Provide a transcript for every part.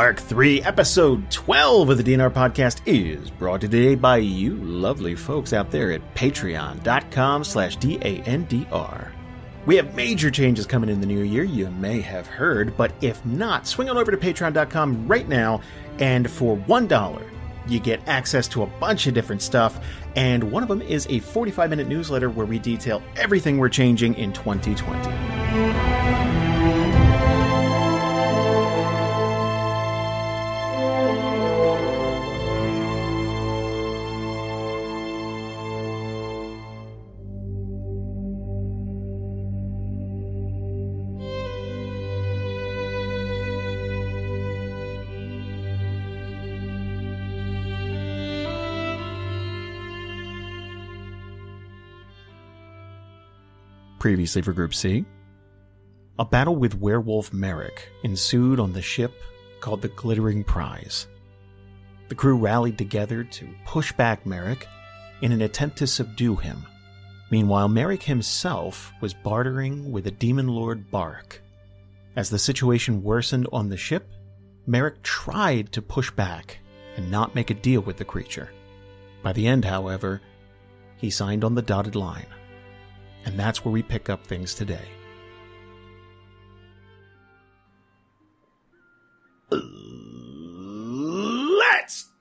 Arc 3, Episode 12 of the DNR Podcast is brought today by you lovely folks out there at patreon.com/DANDR. We have major changes coming in the new year, you may have heard, but if not, swing on over to patreon.com right now, and for $1, you get access to a bunch of different stuff, and one of them is a 45-minute newsletter where we detail everything we're changing in 2020. Previously for Group C, a battle with werewolf Marrek ensued on the ship called the Glittering Prize. The crew rallied together to push back Marrek in an attempt to subdue him. Meanwhile, Marrek himself was bartering with a demon lord Bark. As the situation worsened on the ship, Marrek tried to push back and not make a deal with the creature. By the end, however, he signed on the dotted line. And that's where we pick up things today. Let's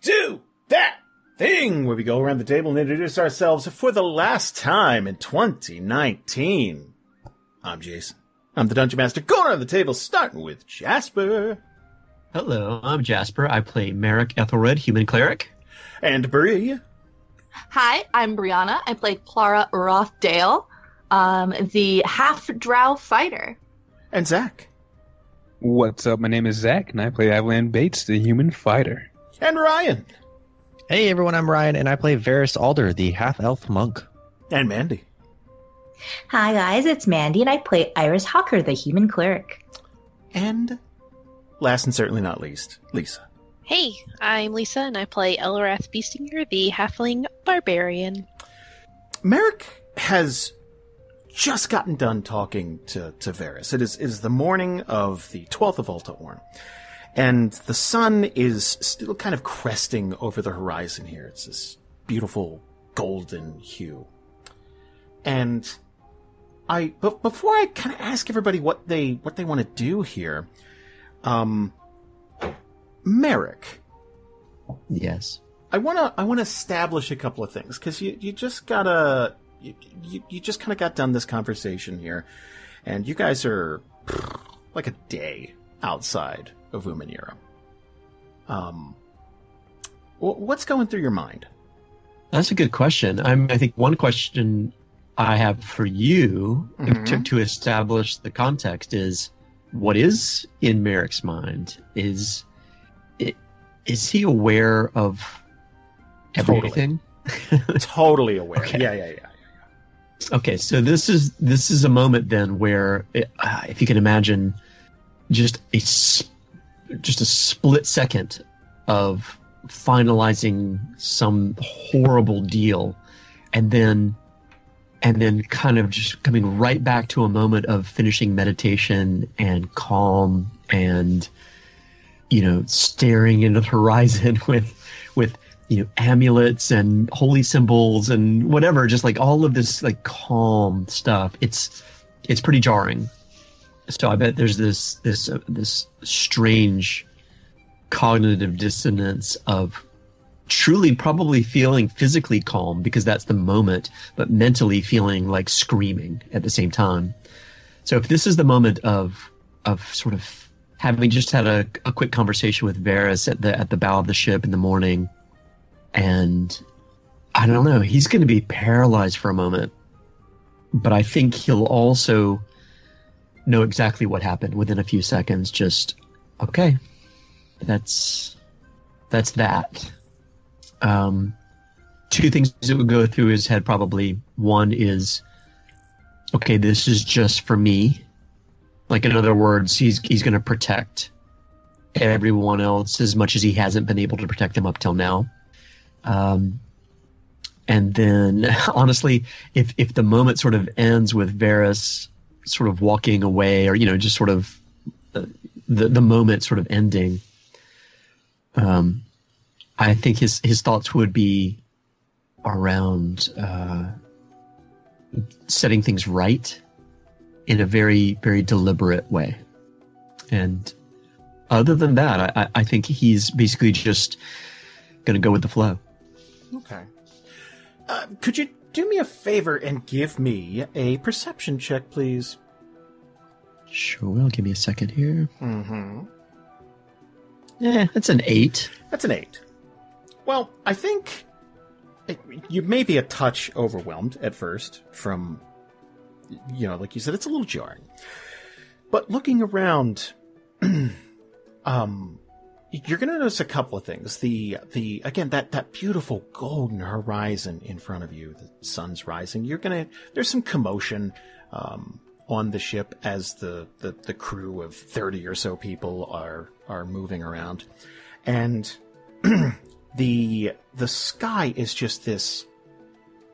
do that thing where we go around the table and introduce ourselves for the last time in 2019. I'm Jason. I'm the Dungeon Master. Going around the table, starting with Jasper. Hello, I'm Jasper. I play Marrek Ethelred, Human Cleric. And Bree. Hi, I'm Brianna. I play Klara Rothdale, the half-drow fighter. And Zach. What's up? My name is Zach, and I play Avalan Bates, the human fighter. And Ryan. Hey everyone, I'm Ryan, and I play Variis Alder, the half-elf monk. And Mandy. Hi guys, it's Mandy, and I play Iris Hawker, the human cleric. And last and certainly not least, Lisa. Hey, I'm Lisa, and I play Eliwrath Beastinger, the halfling barbarian. Marrek has just gotten done talking to Variis. It is the morning of the 12th of Ultaorn, and the sun is still kind of cresting over the horizon here. It's this beautiful golden hue. And but before I kind of ask everybody what they want to do here, Marrek. Yes. I want to establish a couple of things, because you just gotta. You just kind of got done this conversation here, and you guys are like a day outside of Umanira. What's going through your mind? That's a good question. I think one question I have for you to establish the context is, what is in Marrek's mind? Is he aware of everything? Totally aware. Okay. Yeah. Okay, so this is a moment then where, if you can imagine, just a split second of finalizing some horrible deal, and then kind of just coming right back to a moment of finishing meditation and calm, and staring into the horizon with amulets and holy symbols and whatever, just like all of this like calm stuff. It's pretty jarring. So I bet there's this strange cognitive dissonance of truly probably feeling physically calm because that's the moment, but mentally feeling like screaming at the same time. So if this is the moment of sort of having just had a quick conversation with Variis at the bow of the ship in the morning, and I don't know, he's going to be paralyzed for a moment, but I think he'll also know exactly what happened within a few seconds. Just, okay, that's that. Two things that would go through his head probably. One is, okay, this is just for me. Like, in other words, he's going to protect everyone else as much as he hasn't been able to protect them up till now. And then, honestly, if the moment sort of ends with Variis sort of walking away, or just sort of the moment sort of ending, I think his thoughts would be around setting things right in a very, very deliberate way. And other than that, I think he's basically just going to go with the flow. Okay. Could you do me a favor and give me a perception check, please? Sure will. Give me a second here. Mm-hmm. Yeah, that's an 8. That's an 8. Well, I think you may be a touch overwhelmed at first from, like you said, it's a little jarring. But looking around, you're going to notice a couple of things. Again, that beautiful golden horizon in front of you, the sun's rising. There's some commotion, on the ship as the crew of 30 or so people are moving around. And the sky is just this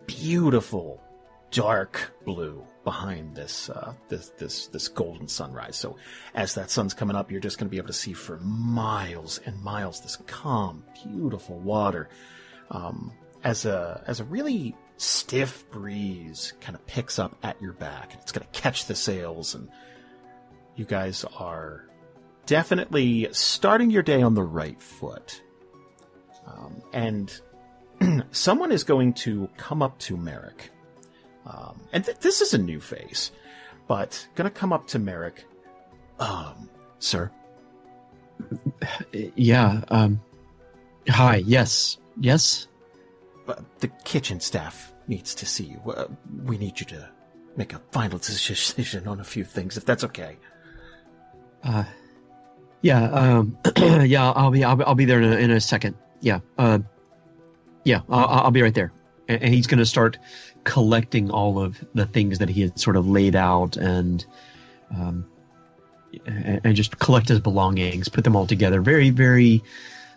beautiful dark blue behind this golden sunrise. So as that sun's coming up, you're just going to be able to see for miles and miles this calm, beautiful water. As a really stiff breeze kind of picks up at your back, and it's going to catch the sails, and you guys are definitely starting your day on the right foot. And someone is going to come up to Marrek. And this is a new face, but going to come up to Marrek. Sir? Yeah, hi, yes? The kitchen staff needs to see you. We need you to make a final decision on a few things, if that's okay. Yeah, I'll be there in a second. Yeah, I'll be right there. And he's going to start collecting all of the things that he had sort of laid out and just collect his belongings, put them all together very, very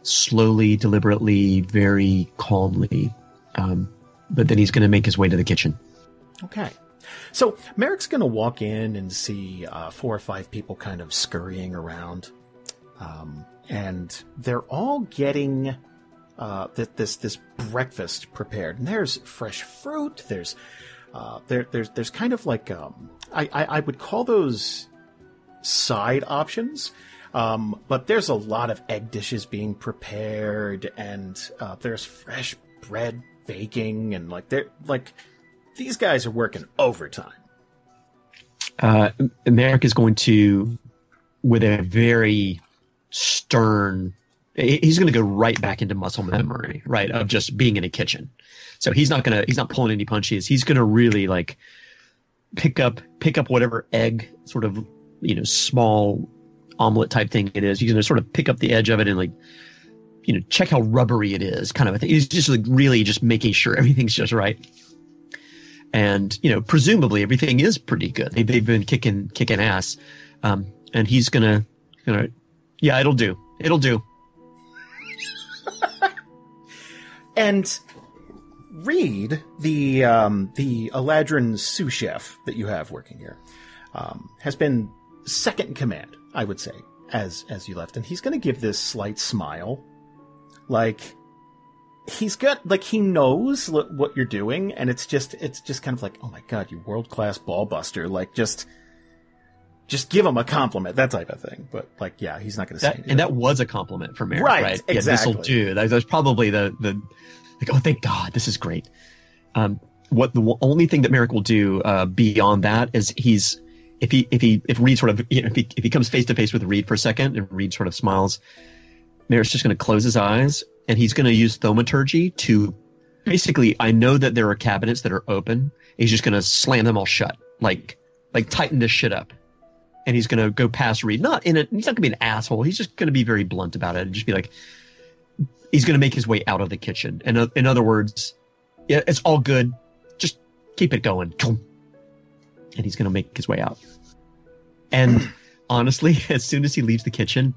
slowly, deliberately, very calmly. But then he's going to make his way to the kitchen. Okay. So Marrek's going to walk in and see 4 or 5 people kind of scurrying around. And they're all getting this breakfast prepared. And there's fresh fruit. There's kind of like I would call those side options. But there's a lot of egg dishes being prepared, and there's fresh bread baking, and these guys are working overtime. Marrek is going to, with a very stern, he's going to go right back into muscle memory, right, of just being in a kitchen. So he's not pulling any punches. He's going to really pick up whatever egg sort of, small omelet type thing it is. He's going to sort of pick up the edge of it and check how rubbery it is, kind of a thing. He's just really just making sure everything's just right. And, presumably everything is pretty good. They've been kicking ass. And he's going to, yeah, it'll do. And Reed, the Eladrin sous chef that you have working here, has been second in command, I would say, as you left. And he's going to give this slight smile. He knows what you're doing, and it's just kind of like, oh my god, you world-class ball buster. Just give him a compliment, that type of thing. But yeah, he's not going to say anything. And that was a compliment from Marrek, right? Exactly. Yeah, this'll do. That's probably the oh, thank God, this is great. What the only thing that Marrek will do beyond that is if Reed sort of, if he comes face to face with Reed for a second and Reed sort of smiles, Marrek's just going to close his eyes and he's going to use thaumaturgy to basically, I know that there are cabinets that are open. He's just going to slam them all shut, like tighten this shit up. And he's going to go past Reed. He's not going to be an asshole. He's just going to be very blunt about it and just be like, he's going to make his way out of the kitchen. And in other words, yeah, it's all good. Just keep it going. And he's going to make his way out. And honestly, as soon as he leaves the kitchen,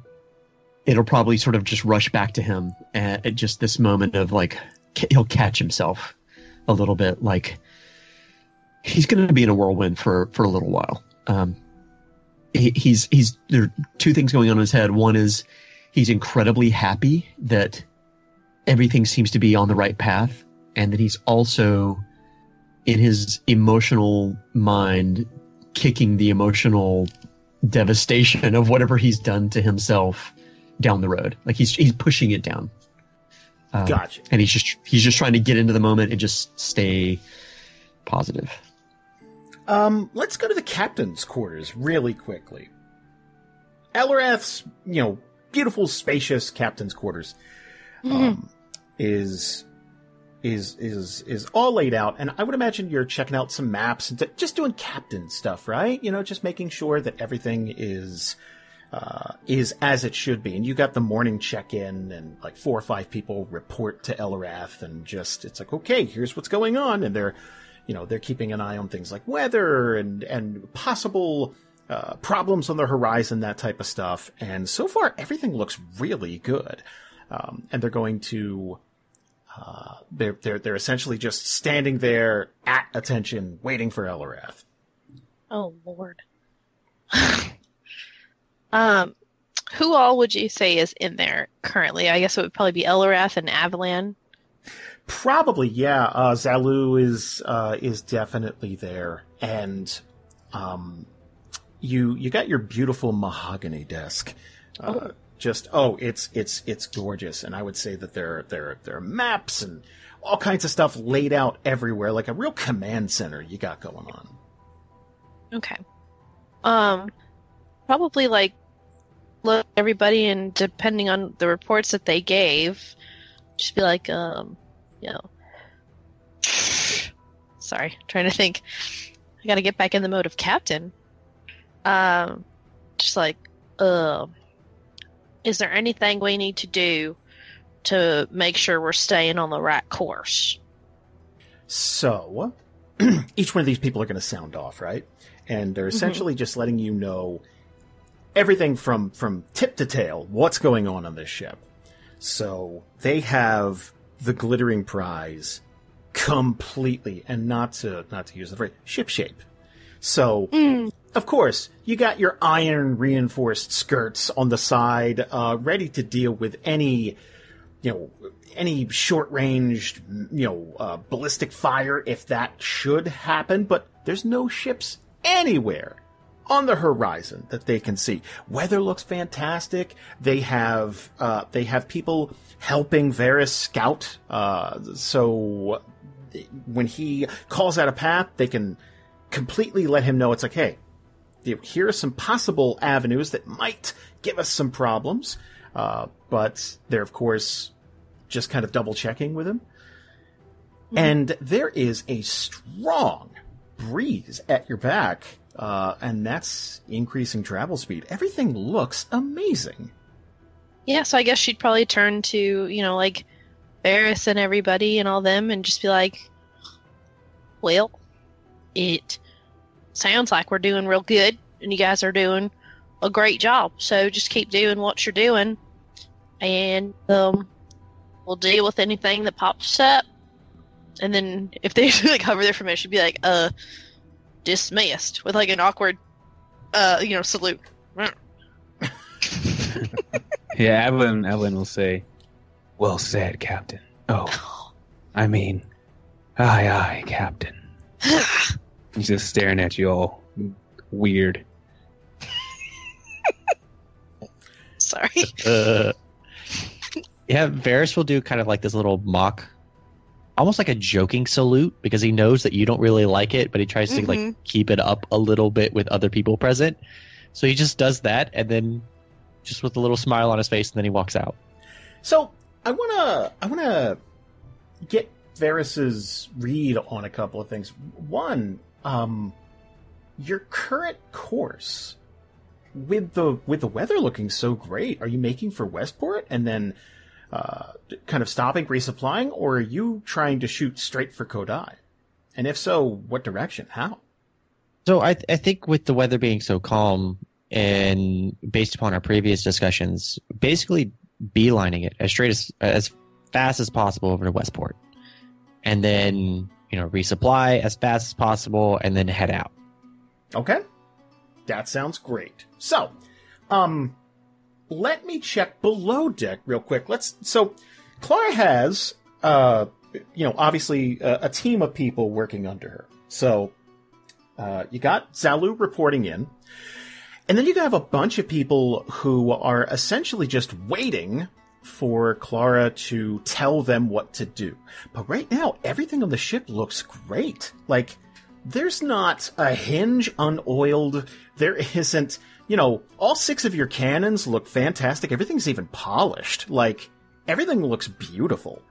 it'll probably sort of just rush back to him at just this moment of he'll catch himself a little bit. He's going to be in a whirlwind for a little while. There are 2 things going on in his head. One is he's incredibly happy that everything seems to be on the right path, and that he's also, in his emotional mind, kicking the emotional devastation of whatever he's done to himself down the road. Like he's pushing it down. Gotcha. And he's just trying to get into the moment and just stay positive. Let's go to the captain's quarters really quickly. Eliwrath's, beautiful, spacious captain's quarters, is all laid out, and I would imagine you're checking out some maps and just doing captain stuff, right? Just making sure that everything is as it should be. And you got the morning check-in, and like 4 or 5 people report to Eliwrath, and it's like, okay, here's what's going on, and they're keeping an eye on things like weather and possible problems on the horizon, that type of stuff. And so far, everything looks really good. And they're going to, they're essentially just standing there at attention, waiting for Eliwrath. Oh, Lord. Who all would you say is in there currently? I guess it would probably be Eliwrath and Avalan. Probably, yeah. Zalu is definitely there, and you got your beautiful mahogany desk. It's gorgeous, and I would say that there are maps and all kinds of stuff laid out everywhere, like a real command center you got going on. Okay. Probably like look at everybody, and depending on the reports that they gave, just be like, sorry, trying to think. I gotta get back in the mode of captain. Just like, is there anything we need to do to make sure we're staying on the right course? So, each one of these people are going to sound off, right? And they're essentially just letting you know everything from tip to tail, what's going on this ship. So, they have the glittering prize completely, and not to use the phrase, ship-shape. So, of course, you got your iron reinforced skirts on the side, ready to deal with any short-ranged, ballistic fire if that should happen, but there's no ships anywhere on the horizon that they can see. Weather looks fantastic. They have people helping Variis scout, so when he calls out a path, they can completely let him know it's like, hey, here are some possible avenues that might give us some problems, but they're, of course, just kind of double-checking with him. And there is a strong breeze at your back, and that's increasing travel speed. Everything looks amazing. Yeah, so I guess she'd probably turn to, like, Variis and everybody and all them and just be like, well, it sounds like we're doing real good, and you guys are doing a great job. So just keep doing what you're doing, and we'll deal with anything that pops up. And then if they like hover there for a minute, she'd be like, dismissed, with like an awkward, salute. Yeah, Avalan will say, well said, Captain. Oh, I mean, aye, Captain. He's just staring at you all weird. Sorry. Yeah, Variis will do kind of like this little mock, almost like a joking salute, because he knows that you don't really like it, but he tries to like keep it up a little bit with other people present. So he just does that, and then just with a little smile on his face, and then he walks out. So I wanna get Variis's read on a couple of things. One, your current course with the weather looking so great, are you making for Westport and then kind of stopping, resupplying, or are you trying to shoot straight for Kodai? And if so, what direction? How? So I think with the weather being so calm, and based upon our previous discussions, basically beelining it as fast as possible over to Westport, and then resupply as fast as possible, and then head out. Okay, that sounds great. So, let me check below deck real quick. So Klara has, obviously a team of people working under her. So, you got Zalu reporting in, and then you have a bunch of people who are essentially just waiting for Klara to tell them what to do. But right now, everything on the ship looks great. Like, there's not a hinge unoiled. There isn't, all 6 of your cannons look fantastic. Everything's even polished. Like, everything looks beautiful.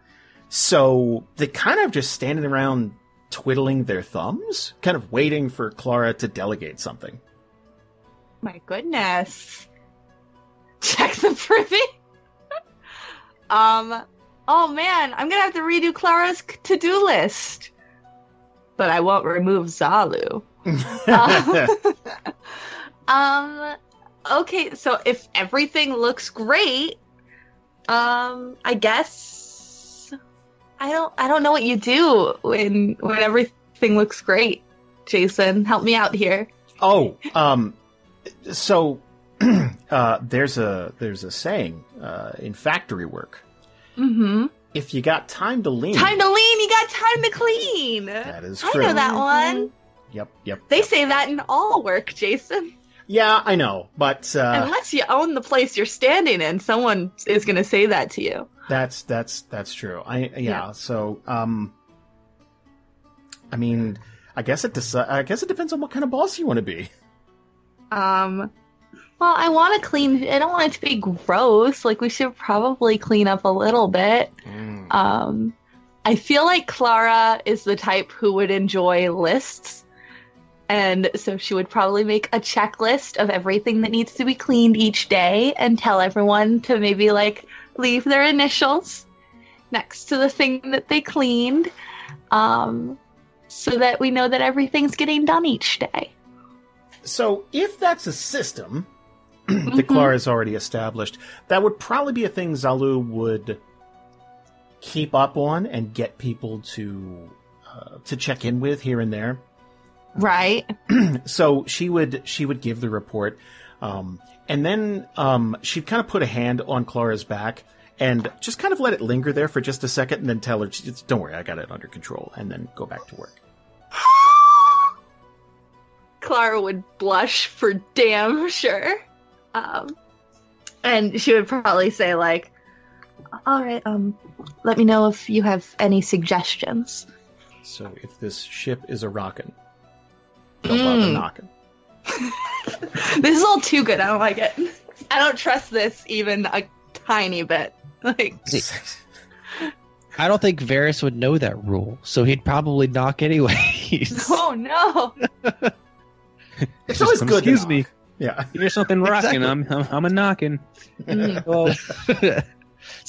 So they kind of just standing around twiddling their thumbs, kind of waiting for Klara to delegate something. My goodness. Check the privy. Oh man, I'm gonna have to redo Klara's to-do list. But I won't remove Zalu. Okay, so if everything looks great, I guess I don't know what you do when everything looks great. Jason, help me out here. Oh, so there's a saying in factory work. Mm-hmm. If you got time to lean, you got time to clean. That is true. I know that one. Yep. They say that in all work, Jason. Yeah, I know, but unless you own the place you're standing in, someone is going to say that to you. That's true. So I mean, I guess it depends on what kind of boss you want to be. Well, I want to clean. I don't want it to be gross. Like, we should probably clean up a little bit. I feel like Klara is the type who would enjoy lists. And so she would probably make a checklist of everything that needs to be cleaned each day and tell everyone to maybe, leave their initials next to the thing that they cleaned, so that we know that everything's getting done each day. So if that's a system that Klara has already established, that would probably be a thing Zalu would keep up on and get people to check in with here and there. Right. So she would give the report, and then she'd kind of put a hand on Klara's back and just kind of let it linger there for just a second, and then tell her, "Don't worry, I got it under control," and then go back to work. Klara would blush for damn sure. And she would probably say, all right, let me know if you have any suggestions. So if this ship is a rockin', don't bother knocking. This is all too good. I don't like it. I don't trust this even a tiny bit. I don't think Variis would know that rule, so he'd probably knock anyways. Oh no! It's always good. Excuse me. Yeah, Here's something rocking. Exactly. I'm a knocking. It's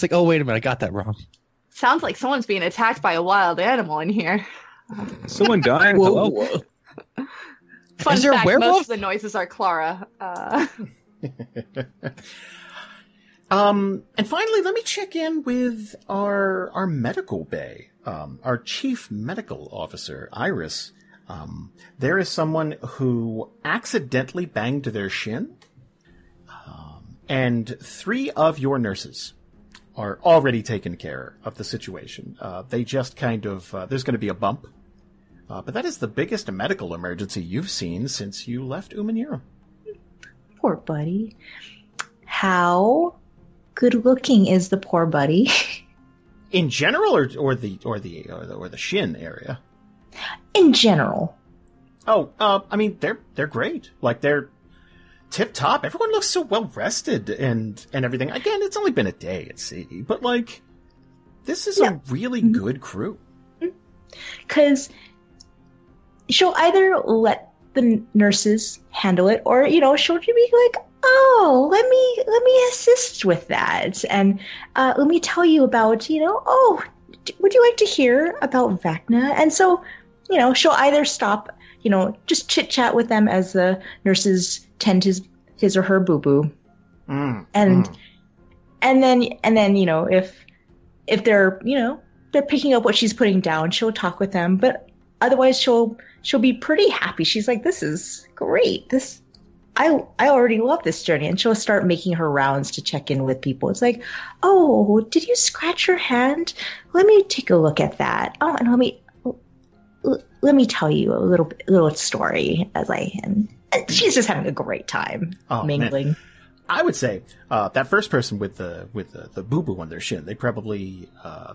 like, oh wait a minute, I got that wrong. Sounds like someone's being attacked by a wild animal in here. Someone dying. Whoa. Fun Is there a fact, werewolf? most of the noises are Klara. And finally, let me check in with our medical bay, our chief medical officer, Iris. There is someone who accidentally banged their shin, and 3 of your nurses are already taking care of the situation. They just kind of, there's going to be a bump, but that is the biggest medical emergency you've seen since you left Umanira. Poor buddy. How good looking is the poor buddy? In general, or the shin area? In general. Oh, I mean, they're great. Like, they're tip top. Everyone looks so well rested and everything. Again, it's only been a day at sea, but this is a really good crew. Because she'll either let the nurses handle it, or she'll be like, "Oh, let me assist with that, and let me tell you about oh, would you like to hear about Vecna?" And so she'll either stop, just chit chat with them as the nurses tend to his or her boo boo, and then if they're they're picking up what she's putting down, she'll talk with them. But otherwise, she'll be pretty happy. She's like, "This is great. This I already love this journey. And she'll start making her rounds to check in with people. It's like, oh, did you scratch your hand? Let me take a look at that. Oh, and let me tell you a little story and she's just having a great time mingling. Man. I would say that first person with the boo boo on their shin, they probably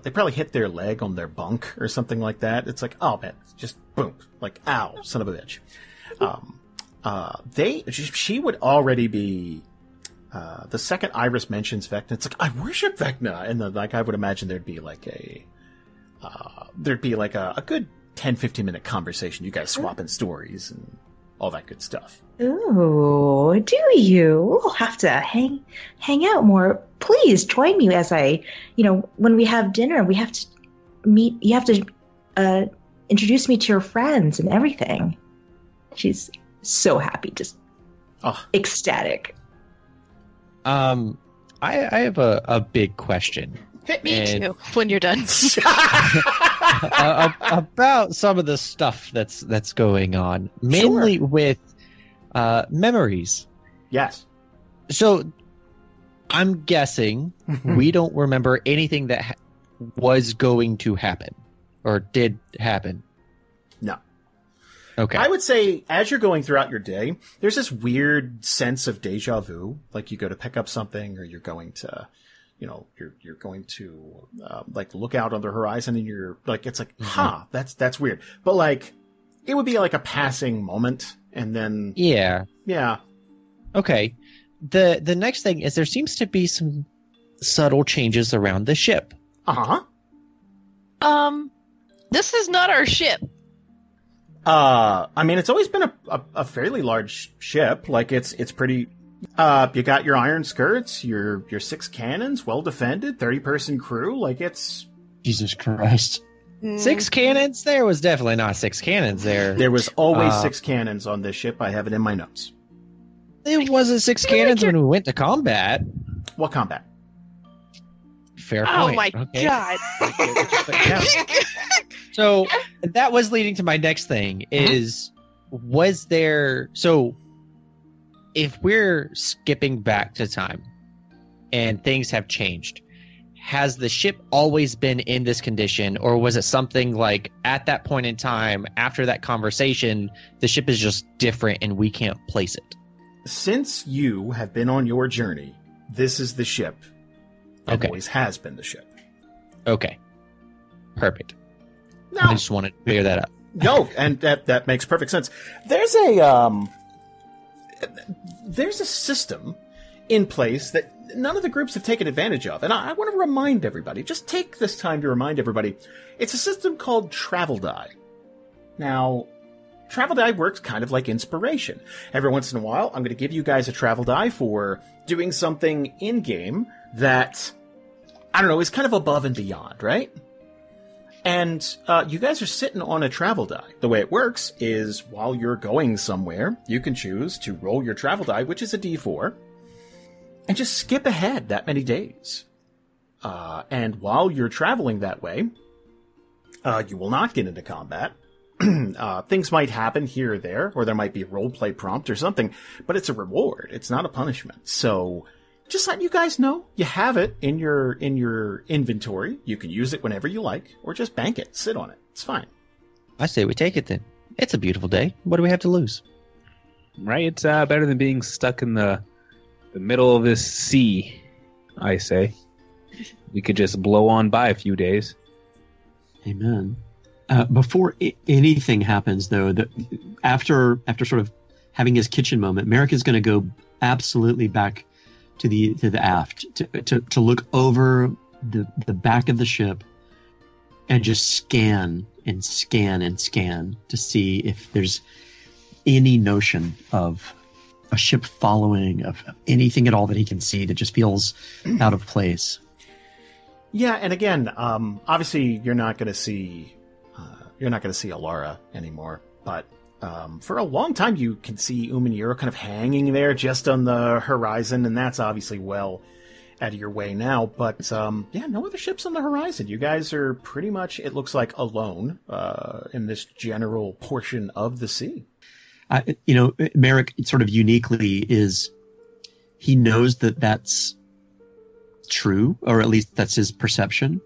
hit their leg on their bunk or something like that. It's like, oh man, just boom, like ow, son of a bitch. She would already be the second Iris mentions Vecna. It's like, I worship Vecna, and then like I would imagine there'd be like a good 10-15 minute conversation. You guys swapping stories and all that good stuff. Ooh, do you? We'll have to hang out more. Please join me as when we have dinner, we have to meet. You have to introduce me to your friends and everything. She's so happy, just ecstatic. I have a big question. Hit me too when you're done. About some of the stuff that's going on, mainly with memories. Yes. So I'm guessing we don't remember anything that was going to happen or did happen. No. Okay. I would say as you're going throughout your day, there's this weird sense of deja vu. Like you go to pick up something, or you're going to, you're going to like look out on the horizon, and you're like, it's like, that's weird. But like, it would be like a passing moment, and then yeah. Okay. The next thing is there seems to be some subtle changes around the ship. This is not our ship. I mean, it's always been a fairly large ship. Like it's pretty. You got your iron skirts, your 6 cannons, well defended, 30-person crew. Like it's Jesus Christ. 6 cannons? There was definitely not 6 cannons there. There was always 6 cannons on this ship. I have it in my notes. It wasn't 6 cannons when we went to combat. What combat? Fair point. Oh my god. So that was leading to my next thing is, was there... So if we're skipping back to time and things have changed, has the ship always been in this condition, or was it something like at that point in time, after that conversation, the ship is just different and we can't place it? Since you have been on your journey, this is the ship. It always has been the ship. Okay. Perfect. No. I just wanted to clear that up. No, and that makes perfect sense. There's a system in place that none of the groups have taken advantage of. And I want to remind everybody, just take this time to remind everybody, it's a system called Travel Die. Now, Travel Die works kind of like inspiration. Every once in a while, I'm going to give you guys a Travel Die for doing something in-game that, I don't know, is kind of above and beyond, right? And you guys are sitting on a travel die. The way it works is while you're going somewhere, you can choose to roll your travel die, which is a d4, and just skip ahead that many days. And while you're traveling that way, you will not get into combat. Things might happen here or there might be a roleplay prompt or something, but it's a reward. It's not a punishment. So just letting you guys know, you have it in your inventory. You can use it whenever you like, or just bank it, sit on it. It's fine. I say we take it then. It's a beautiful day. What do we have to lose? Right? It's better than being stuck in the middle of this sea, I say. We could just blow on by a few days. Amen. Before anything happens, though, after sort of having his kitchen moment, Marrek is going to go absolutely back to the aft to look over the back of the ship and just scan to see if there's any notion of a ship following, of anything at all that he can see that just feels out of place. Yeah, and again, obviously you're not going to see Alara anymore, but for a long time you can see Umaniro kind of hanging there just on the horizon, and that's obviously well out of your way now. But yeah, no other ships on the horizon. You guys are pretty much, it looks like, alone in this general portion of the sea. Marrek sort of uniquely is, he knows that that's true, or at least that's his perception.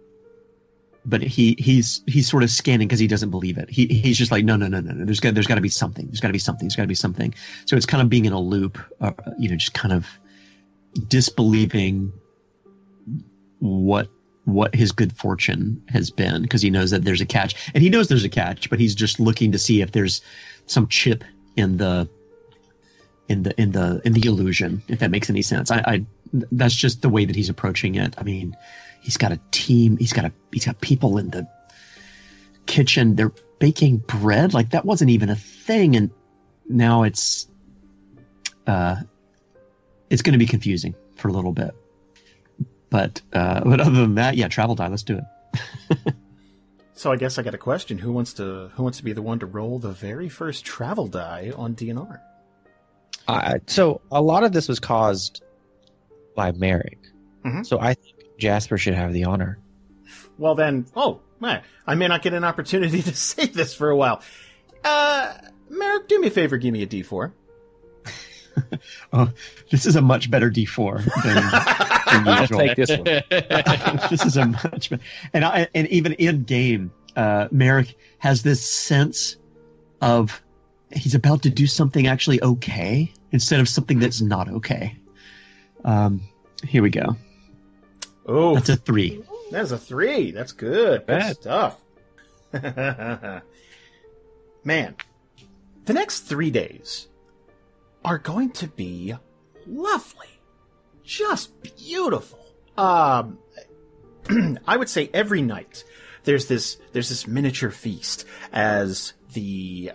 But he's sort of scanning because he doesn't believe it. He's just like, no. There's got to be something. There's got to be something. There's got to be something. So it's kind of being in a loop, just kind of disbelieving what his good fortune has been, because he knows that there's a catch, and he knows there's a catch, but he's just looking to see if there's some chip in the illusion, if that makes any sense. That's just the way that he's approaching it. I mean, he's got a team. He's got people in the kitchen. They're baking bread. Like, that wasn't even a thing, and now it's going to be confusing for a little bit. But other than that, yeah, travel die. Let's do it. So I guess I got a question. Who wants to be the one to roll the very first travel die on DNR? So a lot of this was caused by Marrek. Mm-hmm. So I think Jasper should have the honor. Well then, man, I may not get an opportunity to say this for a while. Marrek, do me a favor, give me a D4. Oh, this is a much better D4 than I'll usual. take this one. This is a much better, and even in game, Marrek has this sense of he's about to do something actually okay instead of something that's not okay. Here we go. Oh, that's a 3. That's a 3. That's good. Good stuff. Man, the next 3 days are going to be lovely. Just beautiful. I would say every night there's this miniature feast as the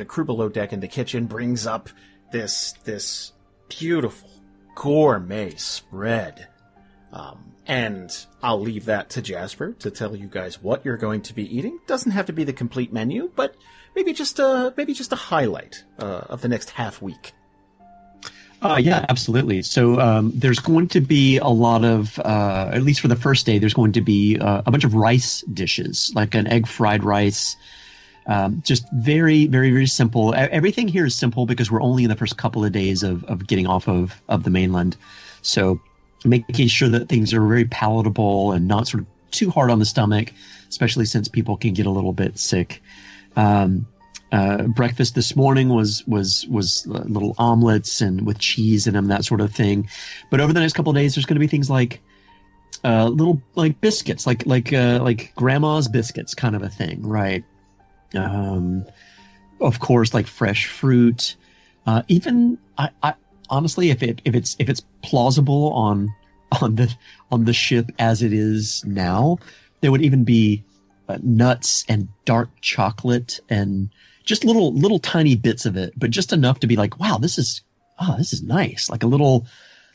crew below deck in the kitchen brings up this beautiful gourmet spread. And I'll leave that to Jasper to tell you guys what you're going to be eating. Doesn't have to be the complete menu, but maybe just a highlight of the next half week. Yeah, absolutely. So there's going to be a lot of, at least for the first day, there's going to be a bunch of rice dishes, like an egg fried rice. Just very, very, very simple. Everything here is simple because we're only in the first couple of days of getting off of the mainland. So making sure that things are very palatable and not sort of too hard on the stomach, especially since people can get a little bit sick. Breakfast this morning was little omelets and with cheese in them, that sort of thing. But over the next couple of days, there's going to be things like little like biscuits, like grandma's biscuits, kind of a thing, right? Of course, like fresh fruit. Even I honestly, if it's plausible on the ship as it is now, there would even be nuts and dark chocolate and just little tiny bits of it, but just enough to be like, wow, this is nice, like a little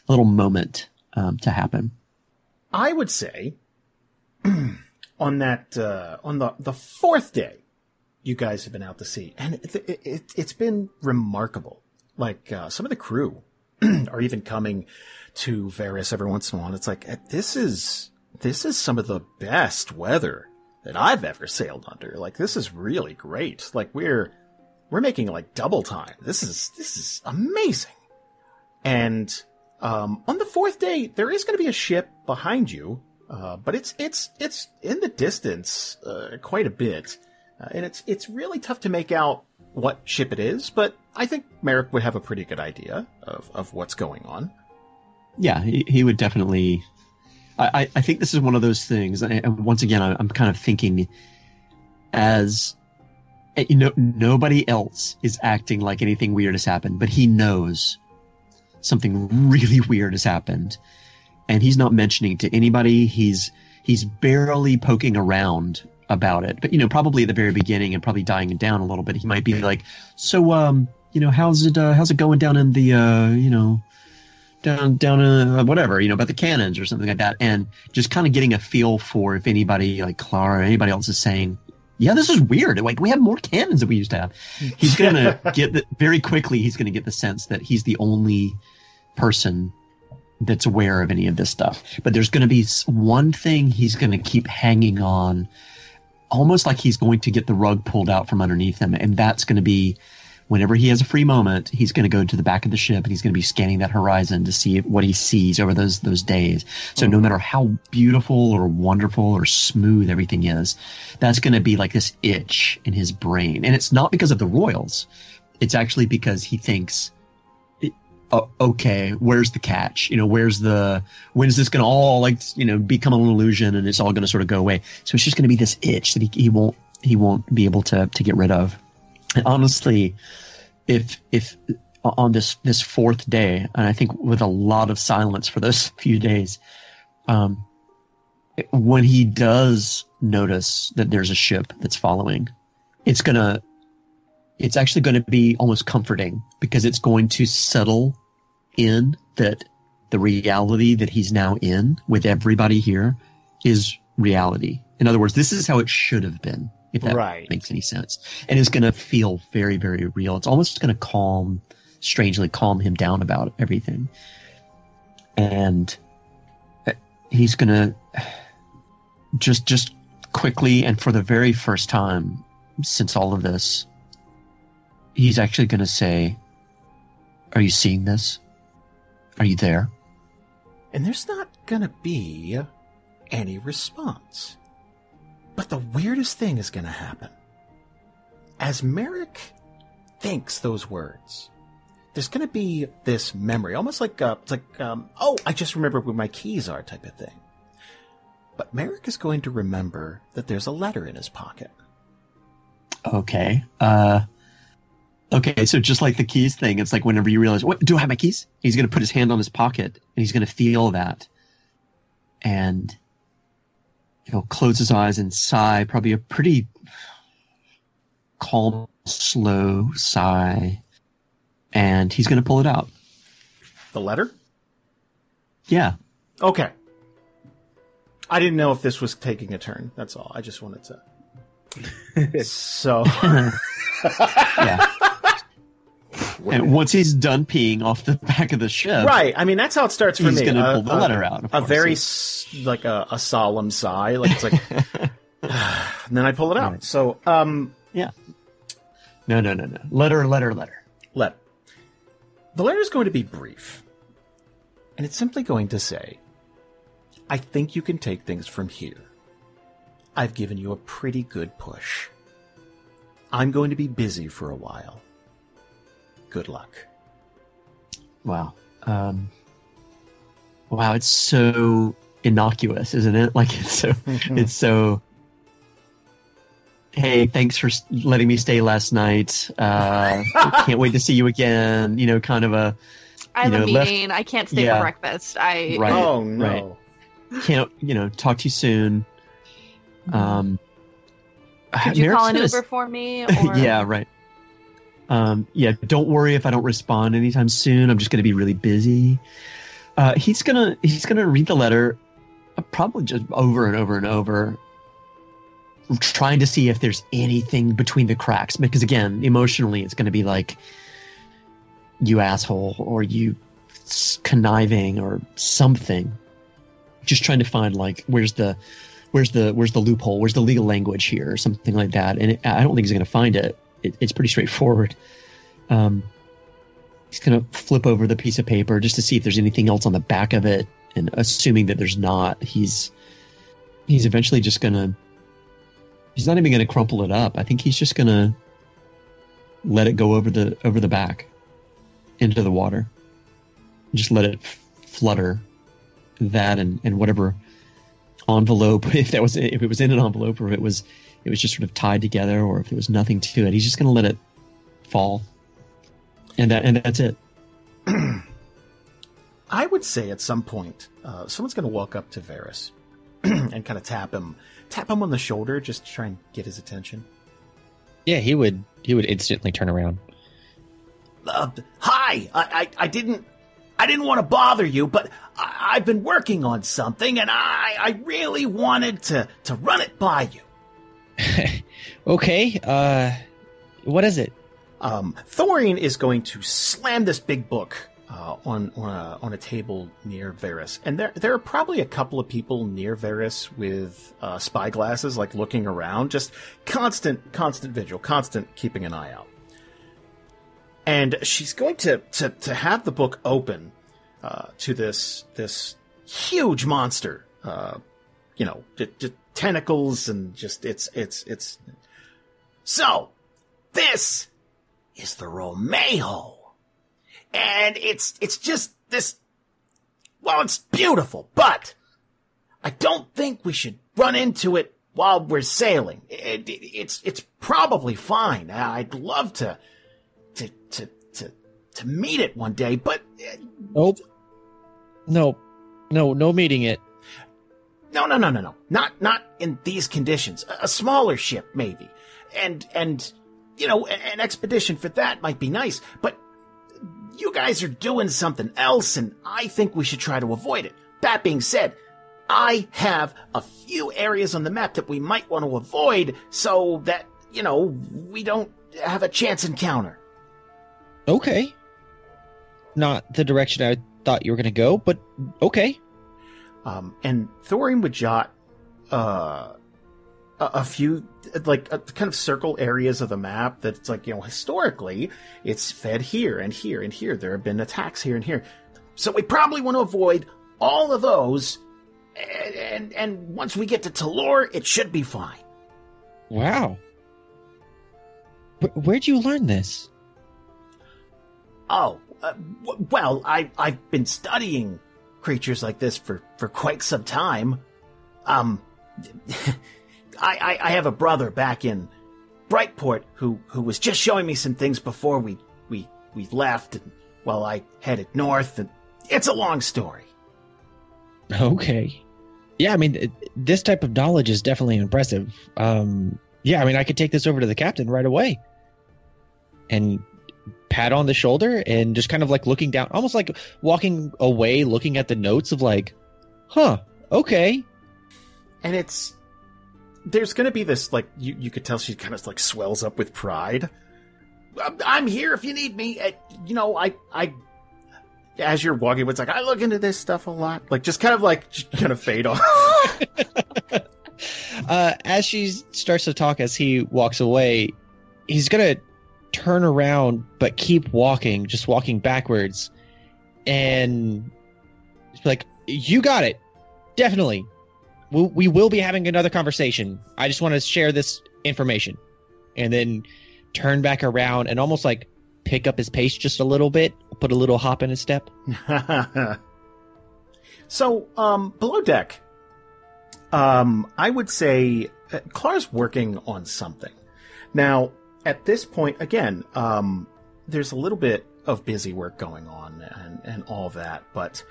moment to happen. I would say on the fourth day, you guys have been out to sea, and it's been remarkable. Like some of the crew are even coming to Variis every once in a while. It's like, this is some of the best weather that I've ever sailed under. Like, this is really great. Like, we're making like double time. This is amazing. And on the fourth day, there is going to be a ship behind you, but it's in the distance quite a bit, and it's really tough to make out what ship it is. But I think Marrek would have a pretty good idea of what's going on. Yeah, he would definitely. I think this is one of those things, and once again, I'm kind of thinking as, nobody else is acting like anything weird has happened, but he knows something really weird has happened, and he's not mentioning to anybody. He's barely poking around about it, but probably at the very beginning and probably dying it down a little bit. He might be like, so how's it going down in the down whatever, about the cannons or something like that, and just kind of getting a feel for if anybody like Klara or anybody else is saying, yeah, this is weird, like we have more cannons than we used to have. He's gonna very quickly he's gonna get the sense that he's the only person that's aware of any of this stuff. But there's gonna be one thing he's gonna keep hanging on, almost like he's going to get the rug pulled out from underneath him, and that's gonna be whenever he has a free moment, he's going to go to the back of the ship and he's going to be scanning that horizon to see what he sees over those days. So no matter how beautiful or wonderful or smooth everything is, that's going to be like this itch in his brain. And it's not because of the royals. It's actually because he thinks, okay, where's the catch? When is this going to all become an illusion and it's all going to sort of go away? So it's just going to be this itch that he won't be able to get rid of. And honestly, if on this fourth day, and I think with a lot of silence for those few days, when he does notice that there's a ship that's following, it's actually going to be almost comforting, because it's going to settle in that the reality that he's now in with everybody here is reality. In other words, this is how it should have been, if that makes any sense. And it's going to feel very, very real. It's almost going to strangely calm him down about everything. And he's going to just quickly, and for the very first time since all of this, he's actually going to say, "Are you seeing this? Are you there?" And there's not going to be any response. But the weirdest thing is going to happen. As Marrek thinks those words, there's going to be this memory, almost like, oh, I just remembered where my keys are type of thing. But Marrek is going to remember that there's a letter in his pocket. Okay. Okay, so just like the keys thing, it's like whenever you realize, what, do I have my keys? He's going to put his hand on his pocket, and he's going to feel that. And he'll close his eyes and sigh, probably a pretty calm, slow sigh. And he's going to pull it out. The letter? Yeah. Okay. I didn't know if this was taking a turn. That's all. I just wanted to... So... Yeah. And once he's done peeing off the back of the ship, right? I mean, that's how it starts for me. He's going to pull the letter out. A very like a solemn sigh, like it's like, and then I pull it out. Right. So, yeah. No. Letter. The letter is going to be brief, and it's simply going to say, "I think you can take things from here. I've given you a pretty good push. I'm going to be busy for a while. Good luck." Wow. Wow, it's so innocuous, isn't it? Like, it's so, hey, thanks for letting me stay last night. Can't wait to see you again. Kind of a... I have a meeting. I can't stay for breakfast. Right. Oh, no. Right. Can't, talk to you soon. Could you call an Uber for me? Or... Yeah, right. Don't worry if I don't respond anytime soon. I'm just going to be really busy. He's gonna read the letter, probably just over and over and over, trying to see if there's anything between the cracks. Because again, emotionally, it's going to be like, "You asshole," or "You conniving," or something. Just trying to find like where's the loophole, where's the legal language here, or something like that. And I don't think he's going to find it. It's pretty straightforward. He's going to flip over the piece of paper just to see if there's anything else on the back of it, and assuming that there's not, he's eventually just going to... He's not even going to crumple it up. I think he's just going to let it go over the back into the water. Just let it flutter. That and whatever envelope, if it was in an envelope, or if it was just sort of tied together, or if there was nothing to it, he's just going to let it fall, and that's it. I would say at some point, someone's going to walk up to Variis and kind of tap him on the shoulder, just to try and get his attention. Yeah, he would instantly turn around. Hi, I didn't want to bother you, but I've been working on something, and I really wanted to run it by you. Okay, what is it? Thorian is going to slam this big book on a table near Variis, and there are probably a couple of people near Variis with spy glasses, like looking around, just constant vigil, constant keeping an eye out. And she's going to have the book open to this huge monster. Tentacles and just it's. So, this is the Romeo. And it's just this. Well, it's beautiful, but I don't think we should run into it while we're sailing. It's probably fine. I'd love to meet it one day, but nope. No meeting it. No. Not in these conditions. A smaller ship, maybe. And an expedition for that might be nice, but you guys are doing something else, and I think we should try to avoid it. That being said, I have a few areas on the map that we might want to avoid so that, we don't have a chance encounter. Okay. Not the direction I thought you were going to go, but okay. And Thorium would jot a few, kind of circle areas of the map that's historically, it's fed here and here and here. There have been attacks here and here. So we probably want to avoid all of those, and once we get to Talor, it should be fine. Wow. Where'd you learn this? Oh, well, I've been studying creatures like this for quite some time. I have a brother back in Brightport who was just showing me some things before we left, and while I headed north, and it's a long story. Okay. Yeah, I mean, this type of knowledge is definitely impressive. Yeah, I mean, I could take this over to the captain right away and pat on the shoulder and just kind of looking down, almost like walking away, looking at the notes of okay. And there's going to be this, you could tell she kind of swells up with pride. I'm here if you need me. I as you're walking, it's I look into this stuff a lot. Just kind of fade off. As she starts to talk, as he walks away, he's going to turn around, but keep walking, just walking backwards. And it's you got it. Definitely. We will be having another conversation. I just want to share this information. And then turn back around and almost pick up his pace just a little bit, put a little hop in his step. So, below deck, I would say Klara's working on something. Now, at this point, again, there's a little bit of busy work going on and all that, but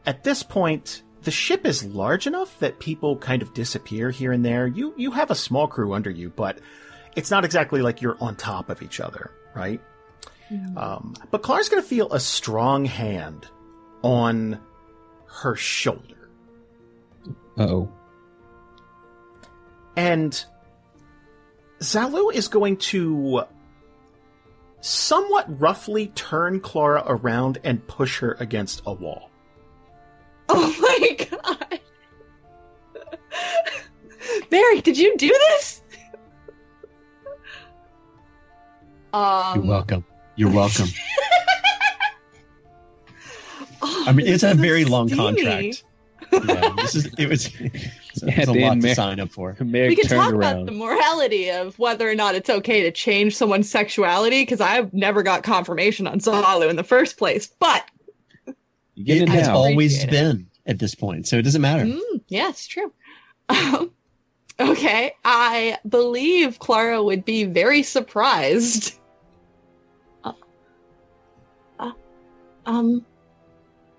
at this point, the ship is large enough that people kind of disappear here and there. You have a small crew under you, but it's not exactly like you're on top of each other, right? Mm. But Klara's going to feel a strong hand on her shoulder. Uh-oh. And Zalu is going to somewhat roughly turn Klara around and push her against a wall. Oh my god. Marrek, did you do this? You're welcome. You're welcome. I mean, it's a very long contract. Yeah, it was a lot to sign up for. We can talk about the morality of whether or not it's okay to change someone's sexuality, because I've never got confirmation on Zalu in the first place, but it has always been at this point, so it doesn't matter. Yeah, it's true. Okay, I believe Klara would be very surprised.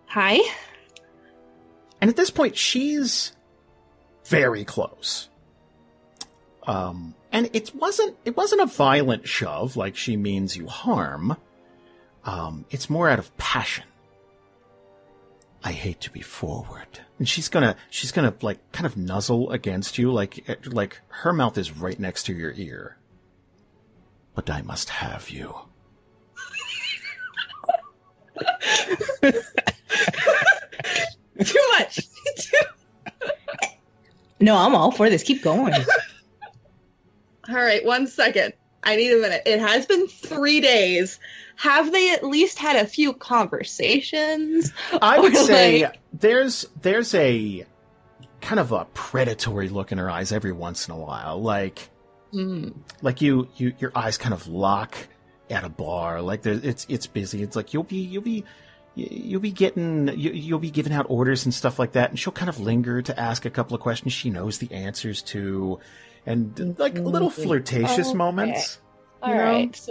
Hi? And at this point, she's very close. And it wasn't a violent shove, like she means you harm. It's more out of passion. I hate to be forward. And she's gonna kind of nuzzle against you, like her mouth is right next to your ear. But I must have you. Too much. No, I'm all for this. Keep going. All right, 1 second. I need a minute. It has been 3 days. Have they at least had a few conversations? I would Or, say like- there's a kind of a predatory look in her eyes every once in a while, like your eyes kind of lock at a bar, like it's busy. It's like you'll be giving out orders and stuff like that, and she'll kind of linger to ask a couple of questions she knows the answers to, and like little flirtatious moments. All you know? right.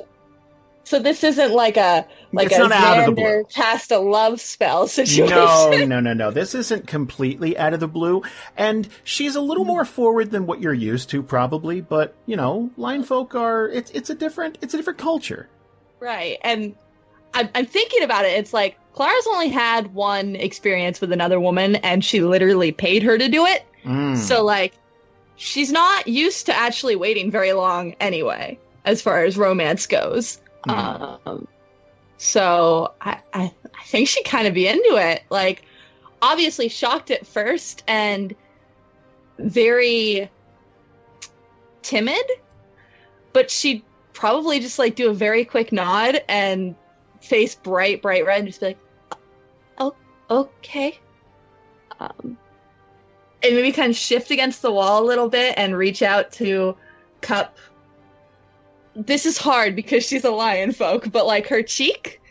So this isn't like a It's not out of the blue. Xander cast a love spell situation. No. This isn't completely out of the blue. And she's a little more forward than what you're used to, probably. But, lion folk it's a different culture. Right. And I'm thinking about it. It's like, Klara's only had one experience with another woman, and she literally paid her to do it. So, like, she's not used to actually waiting very long anyway, as far as romance goes. So I think she'd kind of be into it. Like, obviously shocked at first and very timid, but she'd probably just like do a very quick nod and face bright red and just be like, oh, okay. And maybe kind of shift against the wall a little bit and reach out to cup. This is hard because she's a lion folk, but like her cheek.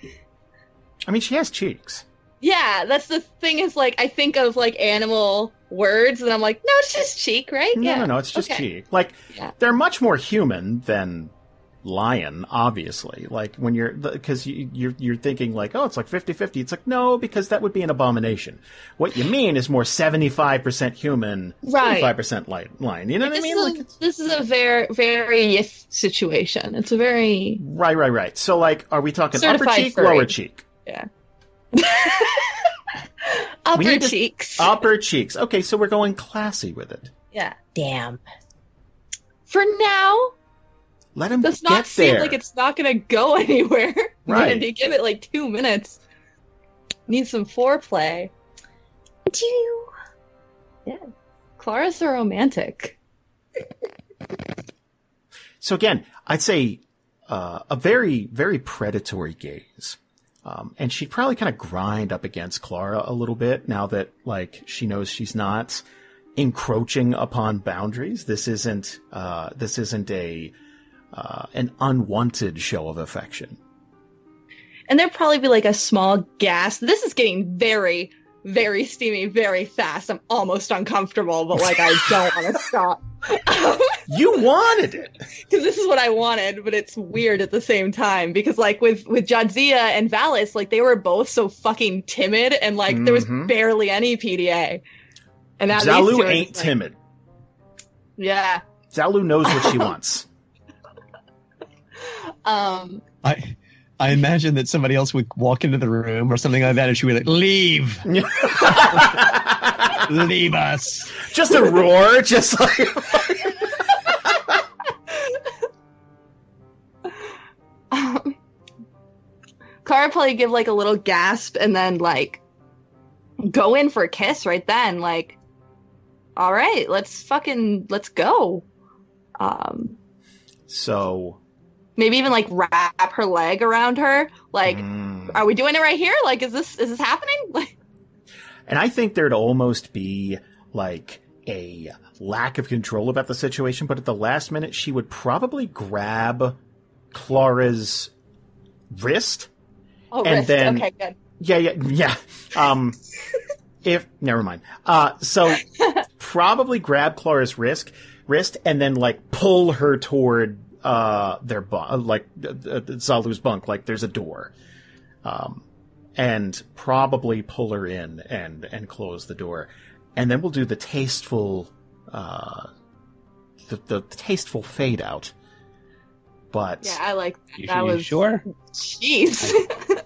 I mean, she has cheeks. Yeah, that's the thing is like, I think of like animal words and I'm like, no, it's just cheek, right? No, it's just cheek. Like, they're much more human than lion, obviously. Like when because you're thinking like, oh, it's like 50-50. It's like, no, because that would be an abomination. What you mean is more 75% human, right. 25% lion. You know what I mean? This is a very, very situation. It's a very... Right. So like, are we talking certified upper cheek, furry. lower cheek? Yeah. Upper cheeks. Upper cheeks. Okay, so we're going classy with it. Yeah. Damn. For now... Let him does get not seem there. like it's not going to go anywhere. Right. Mandy, give it like 2 minutes. Need some foreplay. Yeah. Klara's a romantic. So again, I'd say a very, very predatory gaze. And she'd probably kind of grind up against Klara a little bit now that like she knows she's not encroaching upon boundaries. This isn't an unwanted show of affection. And there'd probably be like a small gasp. This is getting very, very steamy, very fast. I'm almost uncomfortable, but like I don't want to stop. You wanted it! Because this is what I wanted, but it's weird at the same time. Because like with Jadzia and Variis, like they were both so fucking timid and like there was barely any PDA. And that Zalu ain't timid. Yeah. Zalu knows what she wants. I imagine that somebody else would walk into the room or something like that, and she would be like, "Leave, leave us." Just a roar, just like. Klara probably give like a little gasp and then like go in for a kiss right then. Like, all right, let's go. So. Maybe even like wrap her leg around her. Like, are we doing it right here? Like, is this happening? Like, and I think there'd almost be like a lack of control about the situation, but at the last minute, she would probably grab Klara's wrist. Oh, and wrist. then, okay, good. Yeah. Never mind. So probably grab Klara's wrist and then like pull her toward their bunk, Zalu's bunk, like there's a door, and probably pull her in and close the door, and then we'll do the tasteful, the tasteful fade out. But yeah, I like that. Was sure. Jeez.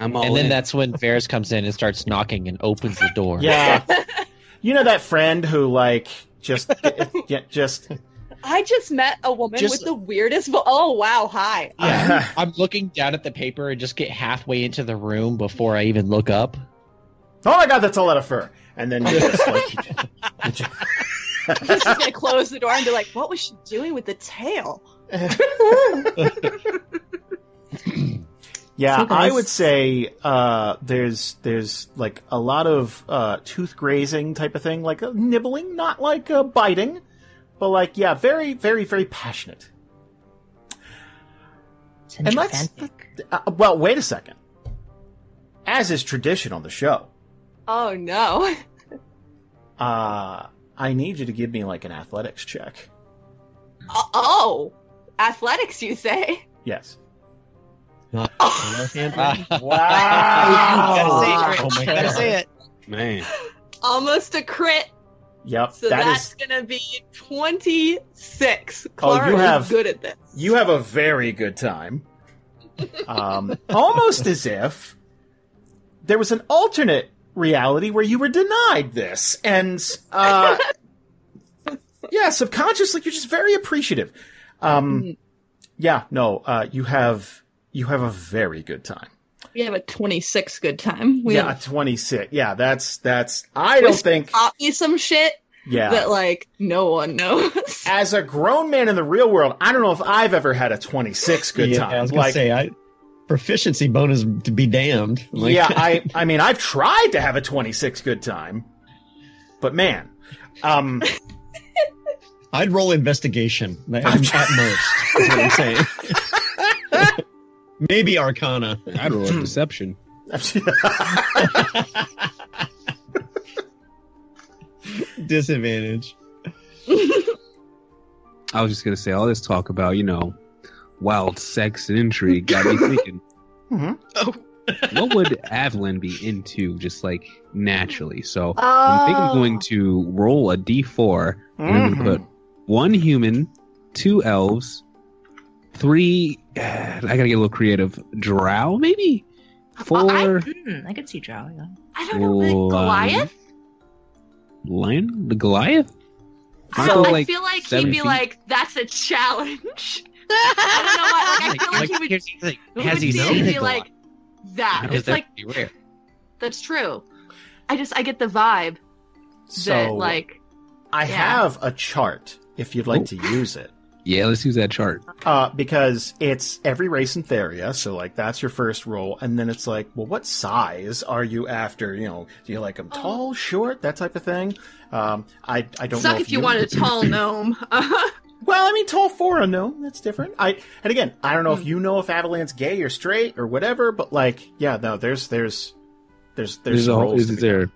I'm all And then in. that's when Variis comes in and starts knocking and opens the door. yeah, you know that friend who like just. I just met a woman with the weirdest oh wow, hi. I'm looking down at the paper and just get halfway into the room before I even look up. Oh my god, that's a lot of fur. And then you just like He's just gonna close the door and be like, what was she doing with the tail? Yeah, So, guys- I would say there's like a lot of tooth grazing type of thing, like nibbling, not like biting, but like very, very, very passionate. And let's well, wait a second. As is tradition on the show, Oh no. I need you to give me like an athletics check. Oh, athletics, you say? Yes. Not handwriting. Wow. Gotta say it, Rich. Oh my Gotta God. say it. Man. Almost a crit. Yep. So that that's is. gonna be 26. Oh, Clara you have- is good at this. You have a very good time. Almost as if there was an alternate reality where you were denied this, and yeah, subconsciously you're just very appreciative. Yeah, no, you have a very good time. We have a 26 good time. We Yeah, a 26. Yeah, that's. I don't think. taught me some shit Yeah. that like no one knows. As a grown man in the real world, I don't know if I've ever had a 26 good time. I was gonna say, proficiency bonus to be damned. Like, Yeah, I mean, I've tried to have a 26 good time, but man, I'd roll investigation at most. Is what I'm saying. Maybe Arcana. I'd roll a deception. Disadvantage. I was just gonna say all this talk about, wild sex and intrigue got me thinking. What would Avalan be into, just like naturally? So I think I'm going to roll a d4, and I'm going to put 1 human, 2 elves, 3. I gotta get a little creative. Drow, maybe 4. I could see Drow. Yeah. I don't know, like Goliath? Lion, the Goliath. So I Like feel like 7 he'd be feet? like, that's a challenge. I don't know why. Like, I feel like he would, Here's the thing. he Has would he see it seen and a be like, that. Because It's like, that'd be rare. that's true. I get the vibe that, so like, I yeah. have a chart if you'd like to use it. Yeah, let's use that chart. Because it's every race in Theria, so like that's your first roll, and then it's like, well, what size are you after? Do you like them tall, short, that type of thing? I don't know. suck if you want a tall gnome. Well, I mean, tall for a gnome, that's different. And again, I don't know if you know if Avalan's gay or straight or whatever, but like, yeah, no, there's Is roles to be done.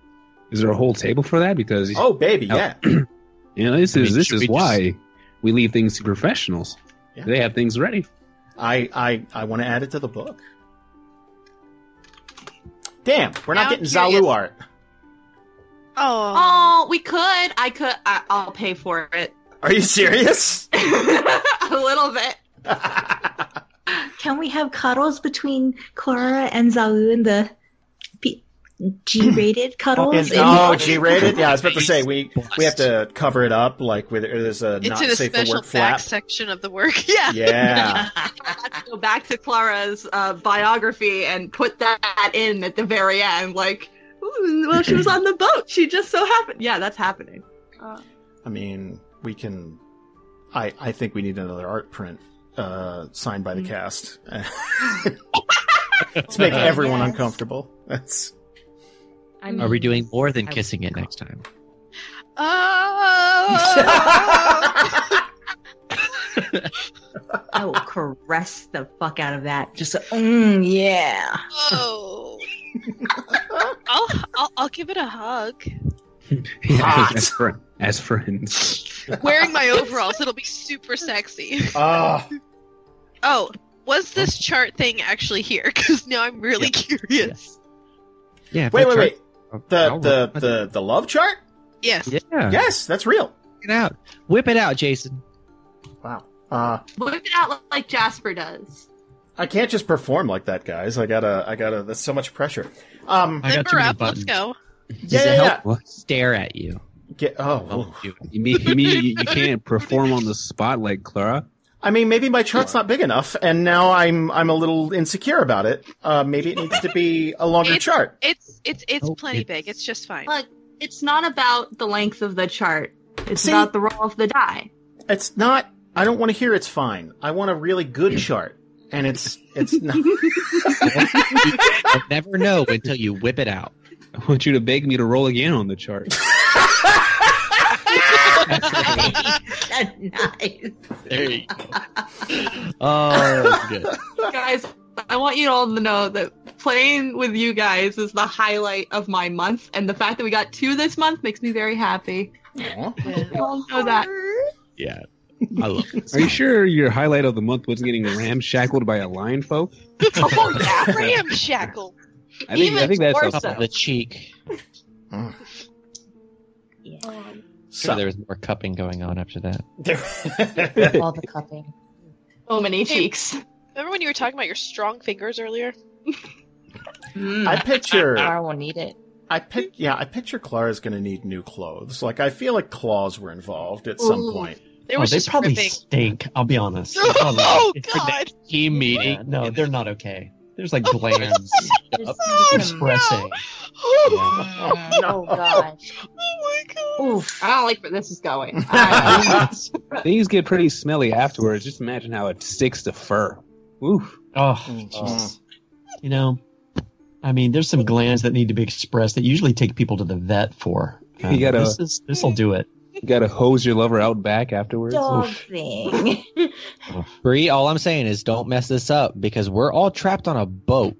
there a whole table for that? Because Oh, baby, yeah. this I mean, is should we why we leave things to professionals. Yeah. They have things ready. I want to add it to the book. Damn, we're Now not getting I'm curious. Zalu art. Oh. Oh, we could. I'll pay for it. Are you serious? A little bit. Can we have cuddles between Klara and Zalu in the G-rated cuddles? G-rated? Yeah, I was about to say, we have to cover it up, like, there's a It's not in a safe for special work back flap. section of the work. Yeah. Yeah. I have to go back to Clara's biography and put that in at the very end. Like, ooh, well, she was on the boat. She just so happened. Yeah, that's happening. I mean, we can... I think we need another art print signed by the cast. Let's make everyone Yes. uncomfortable. That's... Are we doing more than kissing it next time? Oh. I will caress the fuck out of that. Just yeah. Oh. I'll give it a hug. Hot. as friends. Wearing my overalls, it'll be super sexy. Oh, was this chart thing actually here? Because now I'm really curious. Yeah. Wait. The love chart? Yes. Yeah. Yes, that's real. Whip it out. Whip it out, Jason. Wow. Whip it out like Jasper does. I can't just perform like that, guys. I gotta. That's so much pressure. I got Zip too her many up. Let's buttons. go. Does it help What? stare at you? Oh. You mean you can't perform on the spot like Klara? I mean, maybe my chart's not big enough, and now I'm a little insecure about it. Maybe it needs to be a longer chart. It's Oh, plenty it's- big. It's just fine. Look, it's not about the length of the chart. It's See? about the roll of the die. It's not I don't want to hear it's fine. I want a really good chart. And it's not. You'll never know until you whip it out. I want you to beg me to roll again on the chart. That's nice. There you go. Oh, that's good. Guys, I want you all to know that playing with you guys is the highlight of my month, and the fact that we got 2 this month makes me very happy. Aw. You all know that. Yeah. I love this. Are you sure your highlight of the month was getting ramshackled by a lion folk? Oh, yeah. Ramshackle. I think that's more a, so. Up the cheek. Yeah. Sure, there was more cupping going on after that. All the cupping. So many cheeks. Remember when you were talking about your strong fingers earlier? I picture Klara will need it. I picture Klara's gonna need new clothes. Like, I feel like claws were involved at some Ooh. point. There was they just probably ripping. stink. I'll be honest. Oh, It's God. Team meeting. Yeah, no, they're not okay. There's like glands Just- expressing. Oh gosh. Oh my god. Oof. I don't like where this is going. things get pretty smelly afterwards. Just imagine how it sticks to fur. Oof. Oh, jeez. You know, I mean, there's some glands that need to be expressed that usually take people to the vet for. You gotta- This'll do it. You gotta hose your lover out back afterwards. Dog Oof. thing. Bree, all I'm saying is don't mess this up because we're all trapped on a boat.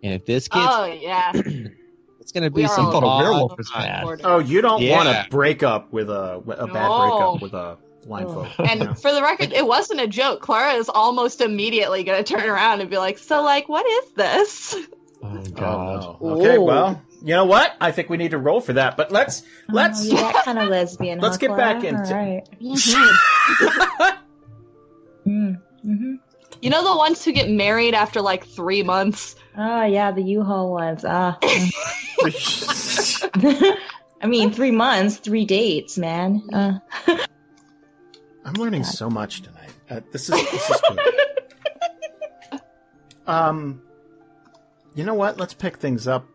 And if this gets, Oh, yeah. it's going to We be are some all- thought a odd- werewolf was bad. Oh, you don't Yeah. want to break up with a bad breakup with a blind folk. And Yeah. for the record, it wasn't a joke. Clara is almost immediately going to turn around and be like, so, like, what is this? Oh Oh, god. no. Okay, Ooh. well, you know what? I think we need to roll for that. But let's Oh, you're that kind of lesbian. let's huh, get back Klara? into- All right. Mm-hmm. You know the ones who get married after, like, 3 months? Oh yeah, the U-Haul ones. I mean, 3 months, 3 dates, man. I'm learning so much tonight. This is good. You know what? Let's pick things up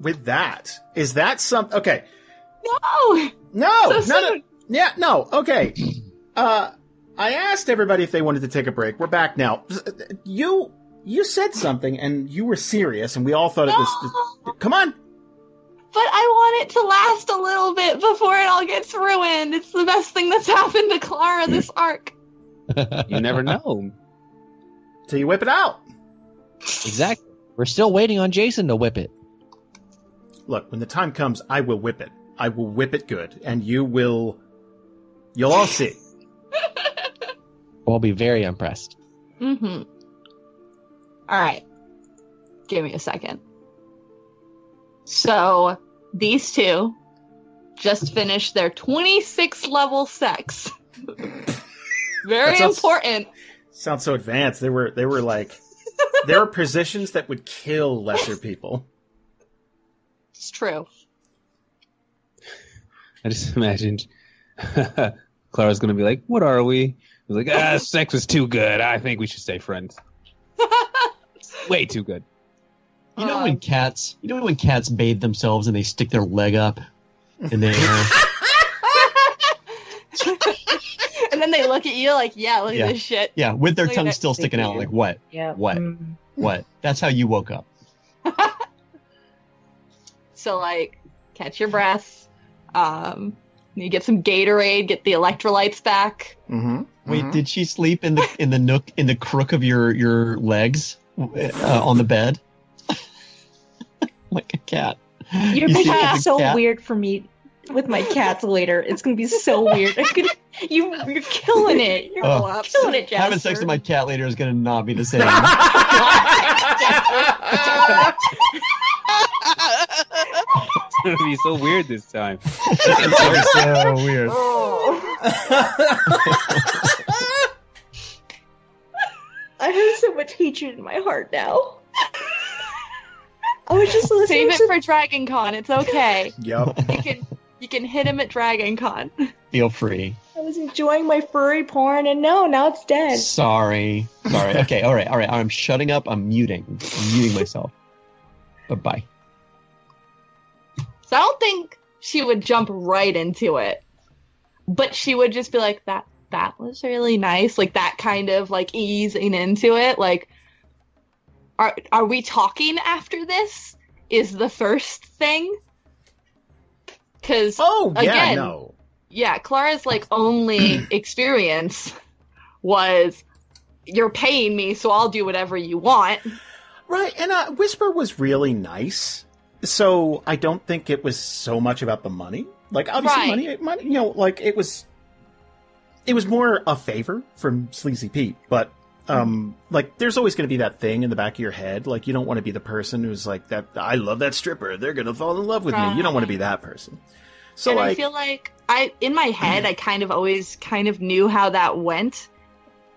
with that. Is that some? Okay. No! No, So no, soon. yeah, no. Okay. I asked everybody if they wanted to take a break. We're back now. You said something and you were serious, and we all thought it was. Come on. But I want it to last a little bit before it all gets ruined. It's the best thing that's happened to Klara this arc. You never know. Till you whip it out. Exactly. We're still waiting on Jason to whip it. Look, when the time comes, I will whip it. I will whip it good, and you'll all see. We'll be very impressed. Mm-hmm. All right. Give me a second. So, these two just finished their 26 level sex. Very That sounds- important. Sounds so advanced. They were like, there are positions that would kill lesser people. It's true. I just imagined Clara's gonna be like, "What are we?" I was like, sex was too good. I think we should stay friends. Way too good. You know when cats bathe themselves and they stick their leg up and they And then they look at you like, yeah, look Yeah. at this shit. yeah, with their Look at tongue that still sticking out, like what? Yeah. What? Mm. What? That's how you woke up. So, like, catch your breath. You get some Gatorade, get the electrolytes back. Mm-hmm. Wait, did she sleep in the nook in the crook of your legs on the bed? Like a cat. You're You making sleep like it a so cat? weird for me with my cats later. It's gonna be so weird. You're killing it. You're Oh. killing it, Jasper. Having sex with my cat later is gonna not be the same. It's gonna be so weird this time. It's so weird. I have so much hatred in my heart now. I was just listening Save it for Dragon Con. It's okay. Yep. You can hit him at Dragon Con. Feel free. I was enjoying my furry porn, and now it's dead. Sorry. Okay, all right. I'm shutting up. I'm muting myself. Bye-bye. So I don't think she would jump right into it. But she would just be like, that was really nice. Like, that kind of, like, easing into it. Like, are we talking after this? Is the first thing? Because, yeah, Klara's, like, only experience was, you're paying me, so I'll do whatever you want. Right, and Whisper was really nice, so I don't think it was so much about the money. Like, obviously, money, you know, like, it was more a favor from Sleazy Pete, but, like, there's always going to be that thing in the back of your head, like, you don't want to be the person who's like, that. I love that stripper, they're going to fall in love with me. You don't want to be that person. So, and like, I feel like, in my head, I kind of always kind of knew how that went,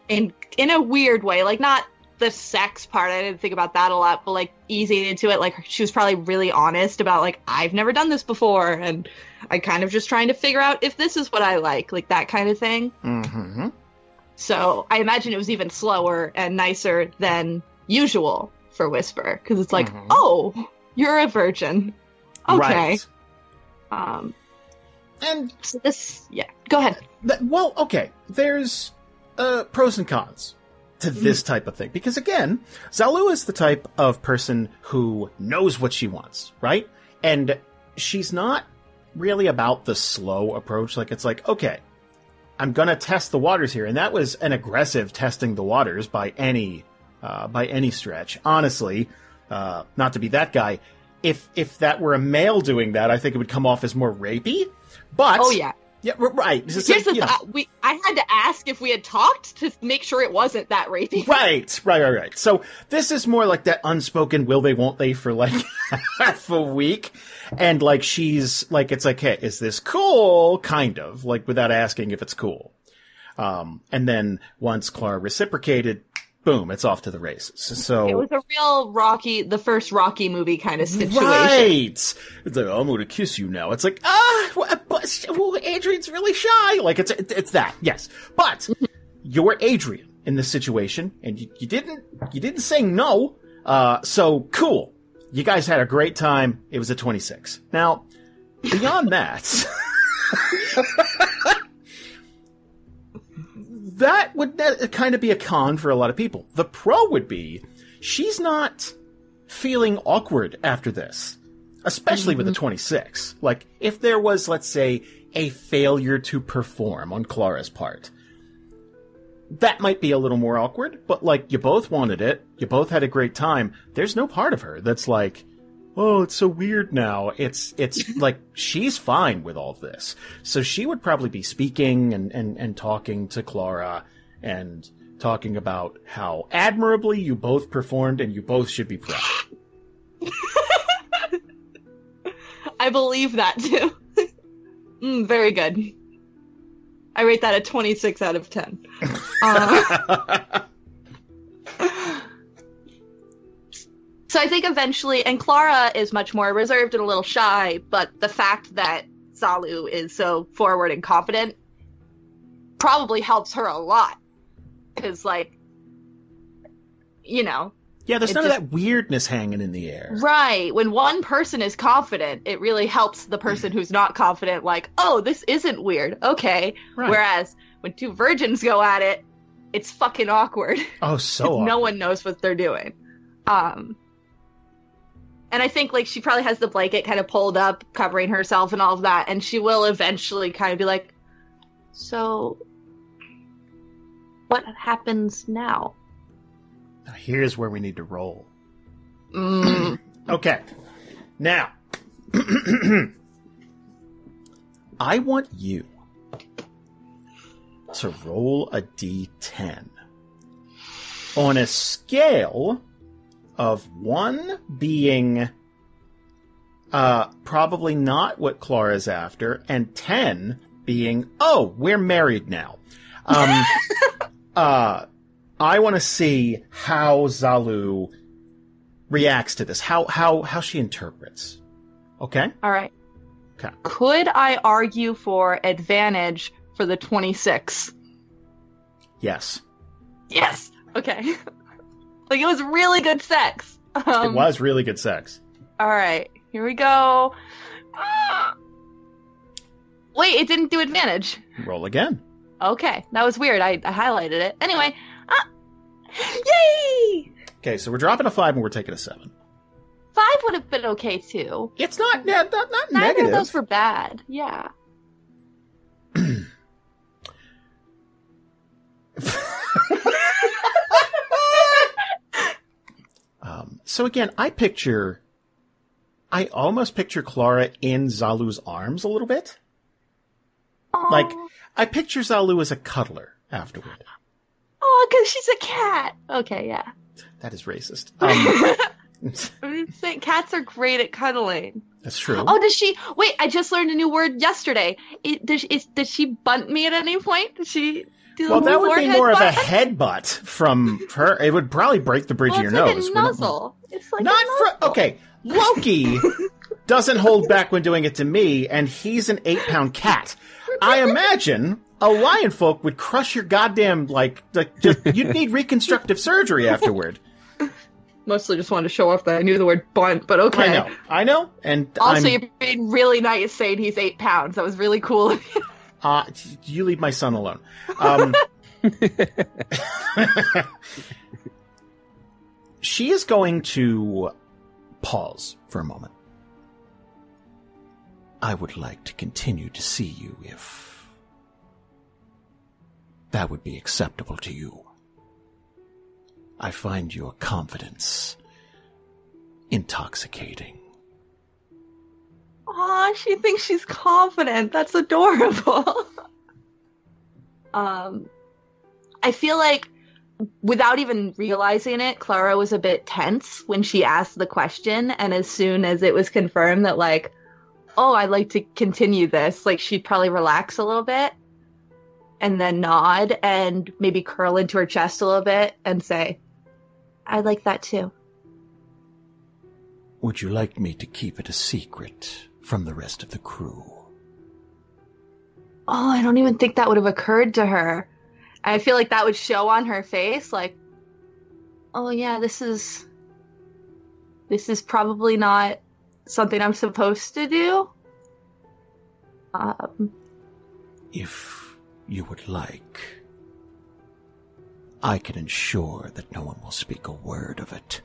in a weird way, like, not the sex part, I didn't think about that a lot, but, like, easing into it, like, she was probably really honest about, like, I've never done this before, and I kind of just trying to figure out if this is what I like that kind of thing. Mm-hmm. So I imagine it was even slower and nicer than usual for Whisper, because it's like, oh, you're a virgin. Okay. Right. And so this, go ahead. Well, okay, there's pros and cons to this type of thing. Because again, Zalu is the type of person who knows what she wants, right? And she's not really about the slow approach. Like, it's like, okay, I'm gonna test the waters here. And that was an aggressive testing the waters by any stretch. Honestly, not to be that guy, if that were a male doing that, I think it would come off as more rapey. But oh yeah. Yeah, right. Here's the I had to ask if we had talked to make sure it wasn't that rapey. Right. So this is more like that unspoken will they, won't they for like half a week. And like she's like, it's like, hey, is this cool? Kind of, like without asking if it's cool. And then once Klara reciprocated, boom, it's off to the races. So it was a real the first Rocky movie kind of situation. Right. It's like, oh, I'm going to kiss you now. It's like, Adrian's really shy. Like it's that. Yes. But you're Adrian in this situation and you didn't say no. So cool. You guys had a great time. It was a 26. Now, beyond that, that would kind of be a con for a lot of people. The pro would be she's not feeling awkward after this, especially with a 26. Like, if there was, let's say, a failure to perform on Klara's part, that might be a little more awkward, but, like, you both wanted it. You both had a great time. There's no part of her that's like, oh, it's so weird now. It's like, she's fine with all this. So she would probably be speaking and talking to Klara and talking about how admirably you both performed and you both should be proud. I believe that too. Very good. I rate that a 26 out of 10. So I think eventually, and Klara is much more reserved and a little shy, but the fact that Zalu is so forward and confident probably helps her a lot. Because, like, you know. Yeah, there's none of that weirdness hanging in the air. Right. When one person is confident, it really helps the person who's not confident, like, oh, this isn't weird. Okay. Right. Whereas when two virgins go at it, it's fucking awkward. Oh, so awkward. No one knows what they're doing. And I think, like, she probably has the blanket kind of pulled up, covering herself and all of that, and she will eventually kind of be like, so, what happens now? Now here's where we need to roll. Okay. Now, I want you to roll a d10 on a scale of 1 being probably not what Klara's after, and 10 being, oh, we're married now. I want to see how Zalu reacts to this, how she interprets. Okay? All right. Okay. Could I argue for advantage for the 26? Yes. Yes. Okay. Like, it was really good sex. It was really good sex. All right. Here we go. Wait, it didn't do advantage. Roll again. Okay, that was weird. I highlighted it. Anyway, yay! Okay, so we're dropping a 5 and we're taking a 7. 5 would have been okay too. It's not not Neither negative. of those were bad. Yeah. So again, I almost picture Klara in Zalu's arms a little bit. Aww. Like, I picture Zalu as a cuddler afterward. Oh, because she's a cat. Okay, yeah. That is racist. I'm saying cats are great at cuddling. That's true. Oh, does she? Wait, I just learned a new word yesterday. Does she bunt me at any point? Does she do the Well, that would be forehead more of a bunt? headbutt from her. It would probably break the bridge Well, of your it's like nose. a wouldn't it? nuzzle. It's like Not a for nuzzle. okay. Loki doesn't hold back when doing it to me, and he's an 8-pound cat. I imagine a lion folk would crush your goddamn just, you'd need reconstructive surgery afterward. Mostly just wanted to show off that I knew the word bunt, but okay. I know, and Also, you're being really nice saying he's 8 pounds. That was really cool of you. you leave my son alone. She is going to pause for a moment. I would like to continue to see you if that would be acceptable to you. I find your confidence intoxicating. Aw, she thinks she's confident. That's adorable. I feel like, without even realizing it, Klara was a bit tense when she asked the question, and as soon as it was confirmed that, like, oh, I'd like to continue this, like, she'd probably relax a little bit, and then nod, and maybe curl into her chest a little bit, and say, I'd like that too. Would you like me to keep it a secret from the rest of the crew? Oh, I don't even think that would have occurred to her. I feel like that would show on her face, like, oh yeah, this is probably not something I'm supposed to do. If you would like, I can ensure that no one will speak a word of it.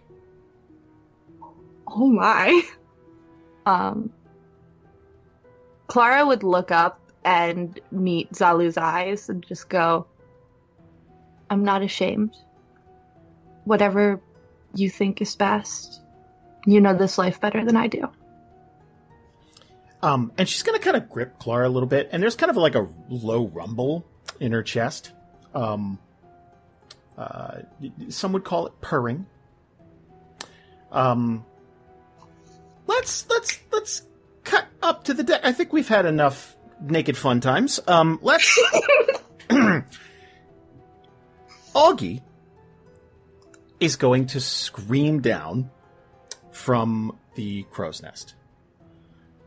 Oh my. Klara would look up and meet Zalu's eyes and just go, I'm not ashamed. Whatever you think is best. You know this life better than I do. And she's going to kind of grip Klara a little bit, and there's kind of like a low rumble in her chest. Some would call it purring. Let's cut up to the deck. I think we've had enough naked fun times. Let's Augie is going to scream down from the crow's nest.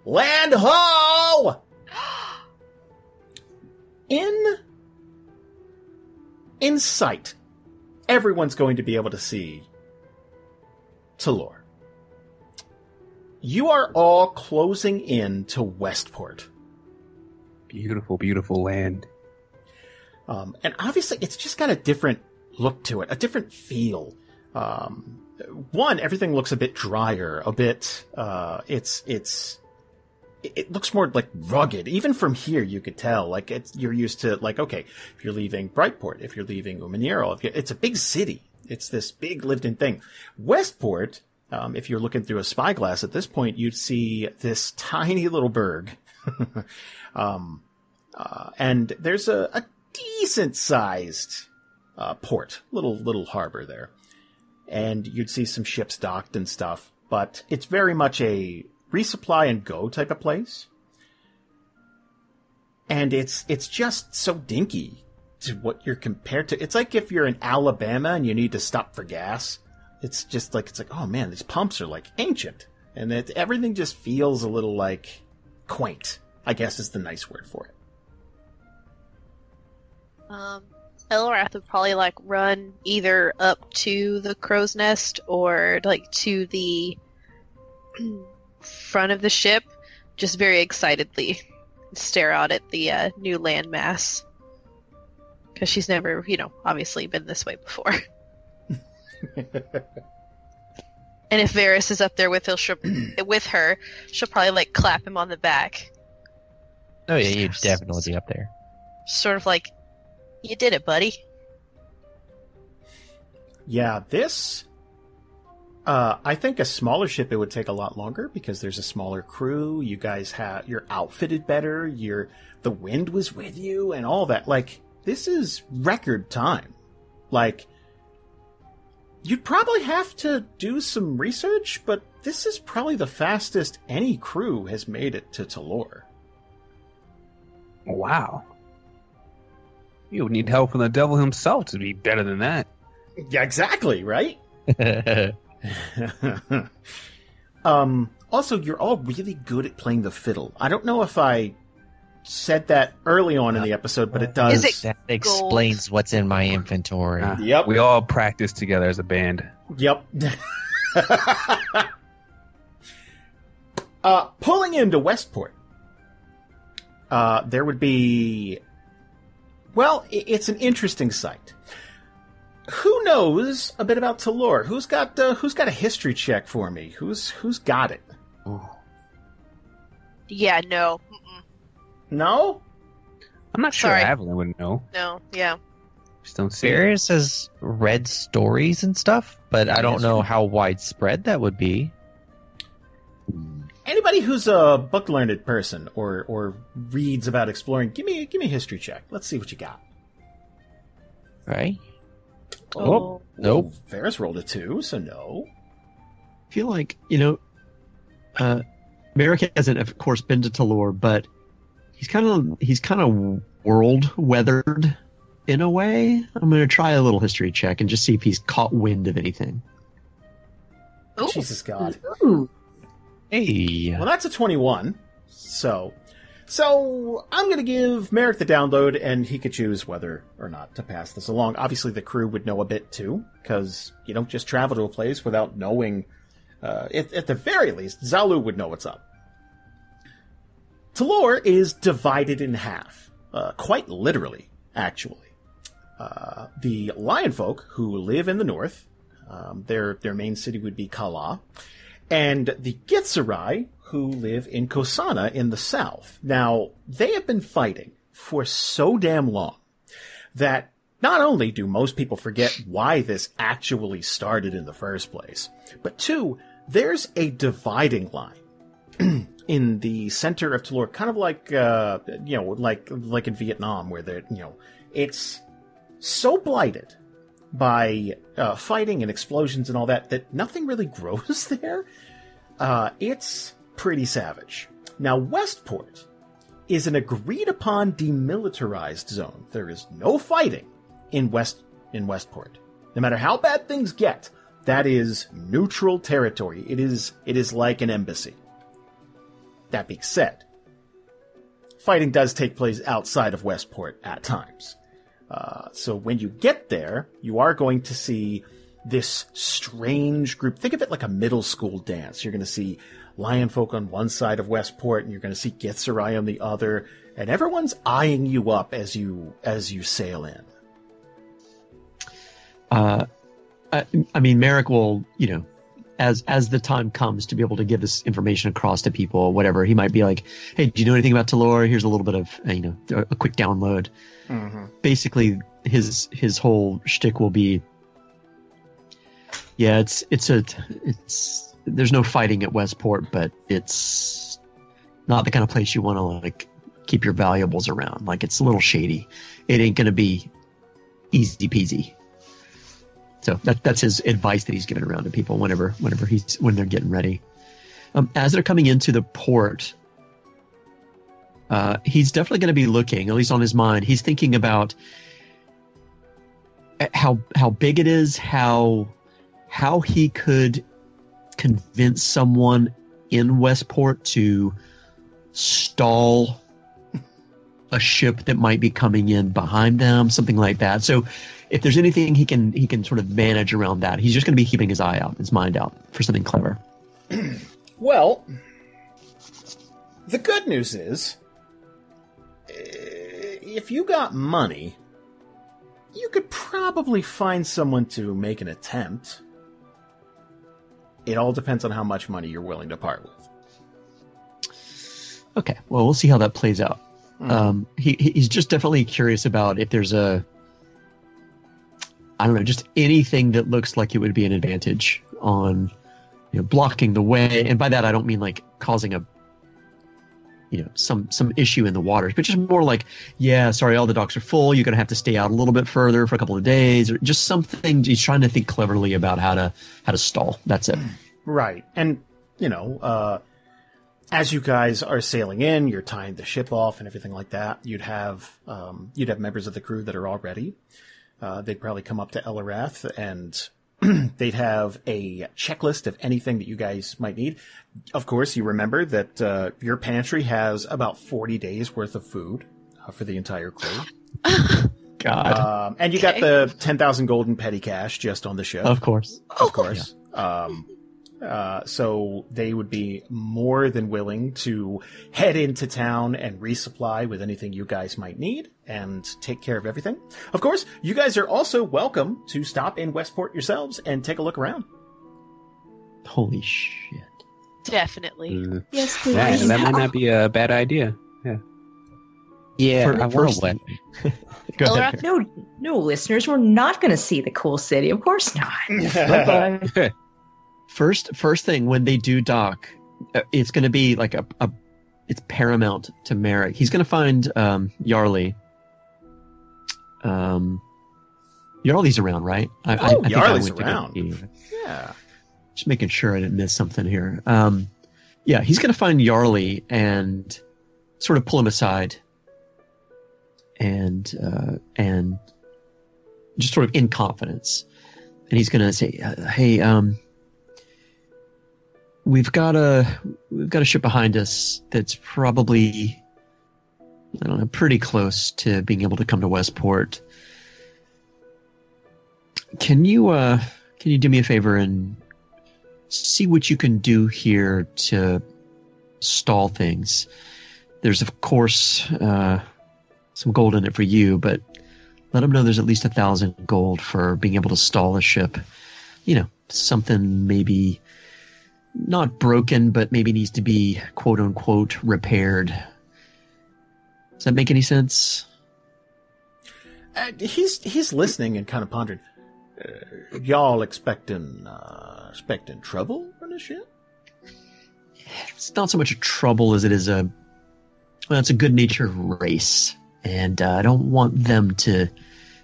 Land ho! In sight, everyone's going to be able to see Talor. You are all closing in to Westport. Beautiful, beautiful land. And obviously, it's just got a different look to it, a different feel. One, everything looks a bit drier, a bit, it looks more like rugged. Even from here, you could tell, like, you're used to, like, okay, if you're leaving Brightport, if you're leaving Umanero, it's a big city. It's this big lived-in thing. Westport, if you're looking through a spyglass at this point, you'd see this tiny little burg. And there's a decent-sized port, little harbor there. And you'd see some ships docked and stuff, but it's very much a resupply and go type of place. And it's just so dinky to what you're compared to. It's like if you're in Alabama and you need to stop for gas. It's like, oh man, these pumps are like ancient. And everything just feels a little like quaint, I guess is the nice word for it. Eliwrath would probably like run either up to the crow's nest or like to the front of the ship, just very excitedly stare out at the new landmass. Because she's never, obviously been this way before. And if Variis is up there with her, she'll probably like clap him on the back. Oh yeah, you'd definitely be up there. Sort of like, you did it, buddy. Yeah, this... I think a smaller ship, it would take a lot longer because there's a smaller crew. You guys you're outfitted better. The wind was with you and all that. Like, this is record time. Like, you'd probably have to do some research, but this is probably the fastest any crew has made it to Talor. Wow. You would need help from the devil himself to be better than that. Yeah, exactly, right? Also, you're all really good at playing the fiddle. I don't know if I said that early on in the episode, but it does. That explains what's in my inventory. Yep. We all practice together as a band. Yep. Pulling into Westport, there would be... Well, it's an interesting sight. Who knows a bit about Talor? Who's got a history check for me? Who's got it? Ooh. Yeah, no. Mm-mm. No? I'm not sure Sorry. Avalan would know. No, yeah. Just don't see it. Variis has read stories and stuff, but I don't Yes. know how widespread that would be. Anybody who's a book-learned person or reads about exploring, give me a history check. Let's see what you got. Right? Oh. Nope. Variis rolled a 2, so no. I feel like, Marrek hasn't, of course, been to Talor, but he's kind of world weathered in a way. I'm going to try a little history check and just see if he's caught wind of anything. Ooh. Jesus God. Ooh. Hey. Well, that's a 21. So I'm going to give Marrek the download, and he could choose whether or not to pass this along. Obviously, the crew would know a bit too, because you don't just travel to a place without knowing. At the very least, Zalu would know what's up. Talor is divided in half, quite literally, actually. The lion folk who live in the north, their main city would be Kala, and the Gitzerai, who live in Kosana in the south. Now, they have been fighting for so damn long that not only do most people forget why this actually started in the first place, but two, there's a dividing line in the center of Talor, kind of like, like in Vietnam, where it's so blighted by fighting and explosions and all that nothing really grows there. It's pretty savage. Now, Westport is an agreed-upon demilitarized zone. There is no fighting in Westport. No matter how bad things get, that is neutral territory. It is like an embassy. That being said, fighting does take place outside of Westport at times. So when you get there, you are going to see this strange group. Think of it like a middle school dance. You're going to see lion folk on one side of Westport, and you're going to see Gitzerai on the other, and everyone's eyeing you up as you sail in. I mean, Marrek will, as the time comes to be able to give this information across to people, or whatever, he might be like, "Hey, do you know anything about Talor? Here's a little bit of, a quick download." Mm-hmm. Basically, his whole shtick will be, yeah, it's there's no fighting at Westport, but it's not the kind of place you want to like keep your valuables around. Like, it's a little shady. It ain't gonna be easy peasy. So that's his advice that he's giving around to people when they're getting ready. As they're coming into the port, he's definitely going to be looking, at least on his mind. He's thinking about how big it is, how he could convince someone in Westport to stall a ship that might be coming in behind them, something like that. So if there's anything he can sort of manage around that, he's just going to be keeping his eye out, his mind out for something clever. Well, the good news is, if you got money, You could probably find someone to make an attempt. It all depends on how much money you're willing to part with. Okay, well, we'll see how that plays out. He's just definitely curious about if there's I don't know, just anything that looks like it would be an advantage on, blocking the way. And by that, I don't mean like causing some issue in the waters, but just more like, yeah, sorry, all the docks are full. You're going to have to stay out a little bit further for a couple of days, or just something. He's trying to think cleverly about how to stall. That's it. Right. And, as you guys are sailing in, you're tying the ship off and everything like that. You'd have members of the crew that are all ready. They'd probably come up to Eliwrath and they'd have a checklist of anything that you guys might need. Of course, you remember that your pantry has about 40 days worth of food for the entire crew. God. And you got the 10,000 gold in petty cash just on the ship. Of course. Of course. Yeah. So they would be more than willing to head into town and resupply with anything you guys might need and take care of everything. Of course, you guys are also welcome to stop in Westport yourselves and take a look around. Holy shit. Definitely. Yes, please. That might not be a bad idea. Yeah. Yeah, I want to win. Go ahead. No, listeners, we're not going to see the cool city. Of course not. Bye-bye. First thing when they do dock, it's going to be like it's paramount to Marrek. He's going to find Yarly. Yarly's around, right? I think Yarly's around. Yeah. Just making sure I didn't miss something here. Yeah, he's going to find Yarly and sort of pull him aside and just sort of in confidence. And he's going to say, hey, we've got a ship behind us that's probably, I don't know, pretty close to being able to come to Westport. Can you do me a favor and see what you can do here to stall things? There's of course some gold in it for you, but let them know there's at least 1,000 gold for being able to stall a ship. Something maybe not broken, but maybe needs to be quote unquote repaired. Does that make any sense? He's listening and kind of pondering. Y'all expecting trouble on this ship? It's not so much a trouble as it is it's a good-natured race, and I don't want them to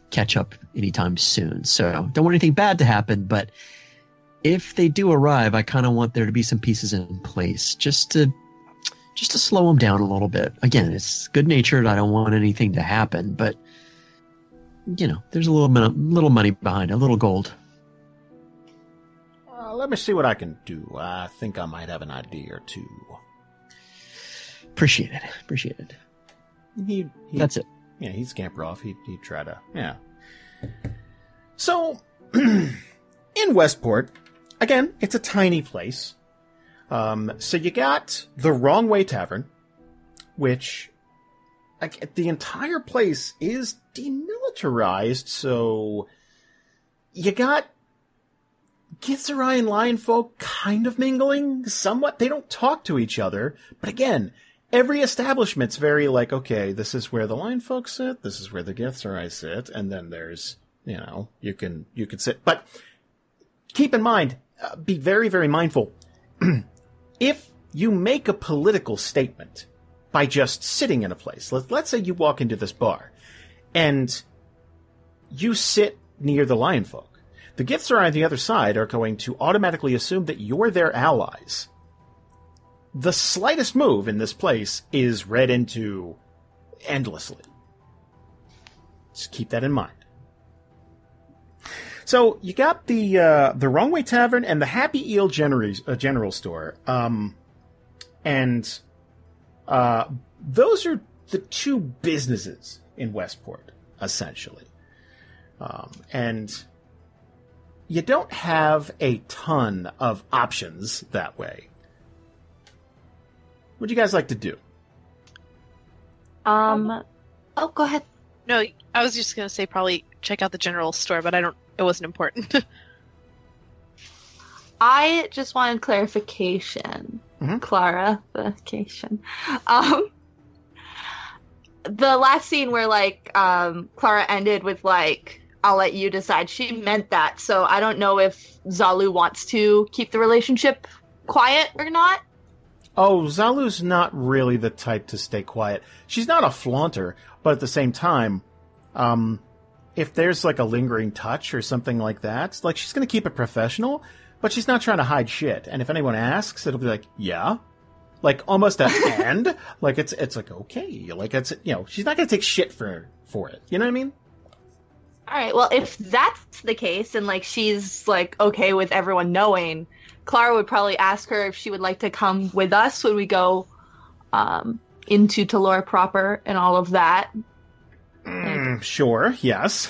catch up anytime soon. So don't want anything bad to happen, but if they do arrive, I kind of want there to be some pieces in place just to slow them down a little bit. Again, it's good-natured. I don't want anything to happen, but there's a little money behind it, a little gold. Let me see what I can do. I think I might have an idea or two. Appreciate it. That's it. Yeah, he'd scamper off. He'd try to. Yeah. So, in Westport, again, it's a tiny place. So you got the Wrong Way Tavern, which the entire place is demilitarized. So you got Githzerai and Lion folk kind of mingling somewhat. They don't talk to each other, but again, every establishment's very like, okay, this is where the Lion folk sit, this is where the Githzerai sit, and then there's, you can sit. But keep in mind, be very, very mindful. If you make a political statement by just sitting in a place, let's say you walk into this bar and you sit near the Lion folk, the Githzerai on the other side are going to automatically assume that you're their allies. The slightest move in this place is read into endlessly. Just keep that in mind. So you got the Wrong Way Tavern and the Happy Eel General Store, and those are the two businesses in Westport, essentially, and you don't have a ton of options that way. What do you guys like to do? Oh, go ahead. No, I was just going to say probably check out the general store, but it wasn't important. I just wanted clarification. Clarification. The last scene where Klara ended with I'll let you decide. She meant that, so I don't know if Zalu wants to keep the relationship quiet or not. Oh, Zalu's not really the type to stay quiet. She's not a flaunter, but at the same time, if there's a lingering touch or something like that, she's going to keep it professional, but she's not trying to hide shit. And if anyone asks, it'll be yeah. Almost at the end. It's okay. It's, she's not going to take shit for it. You know what I mean? All right. Well, if that's the case and she's okay with everyone knowing, Klara would probably ask her if she would like to come with us when we go into Talora proper and all of that. Sure. Yes.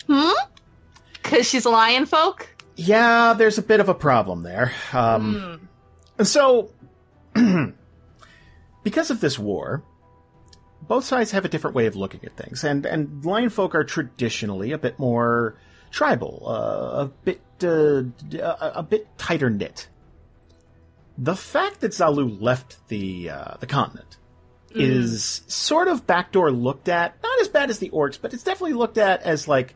Because she's a lion folk? Yeah, there's a bit of a problem there. So, because of this war, both sides have a different way of looking at things, and lion folk are traditionally a bit more tribal, a bit tighter knit. The fact that Zalu left the continent is sort of backdoor looked at, not as bad as the orcs, but it's definitely looked at as not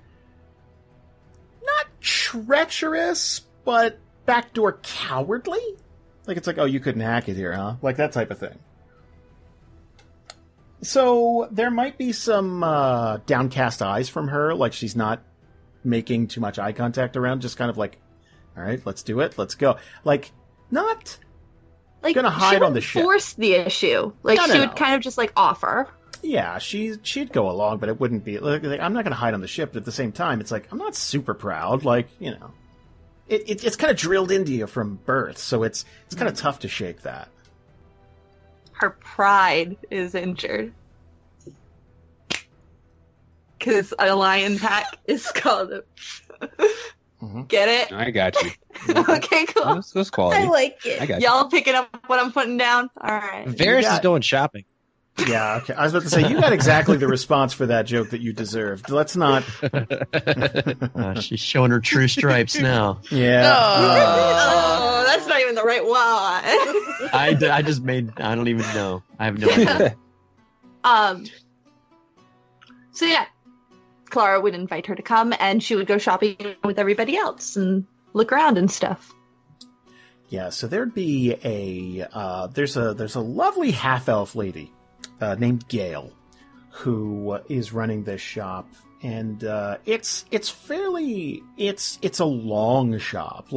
treacherous, but backdoor cowardly. It's oh, you couldn't hack it here, huh? That type of thing. So there might be some downcast eyes from her, she's not making too much eye contact around, just kind of all right, let's do it, let's go. Not gonna hide on the ship. Force the issue. She would kind of just offer. Yeah, she'd go along, but it wouldn't be. I'm not gonna hide on the ship, but at the same time, it's I'm not super proud. It's kind of drilled into you from birth, so it's kind of tough to shake that. Her pride is injured. Because a lion pack is called Get it? I got you. Okay, cool. That's quality. I like it. I got you. Y'all picking up what I'm putting down? All right. Varys is going shopping. Yeah, okay. I was about to say, you got exactly the response for that joke that you deserved. Let's not... She's showing her true stripes now. Yeah. Oh, that's not even the right one. I just made... I don't even know. I have no idea. So yeah, Klara would invite her to come, and she would go shopping with everybody else and look around and stuff. Yeah, so there'd be there's a lovely half-elf lady named Gale who is running this shop, and it's a long shop.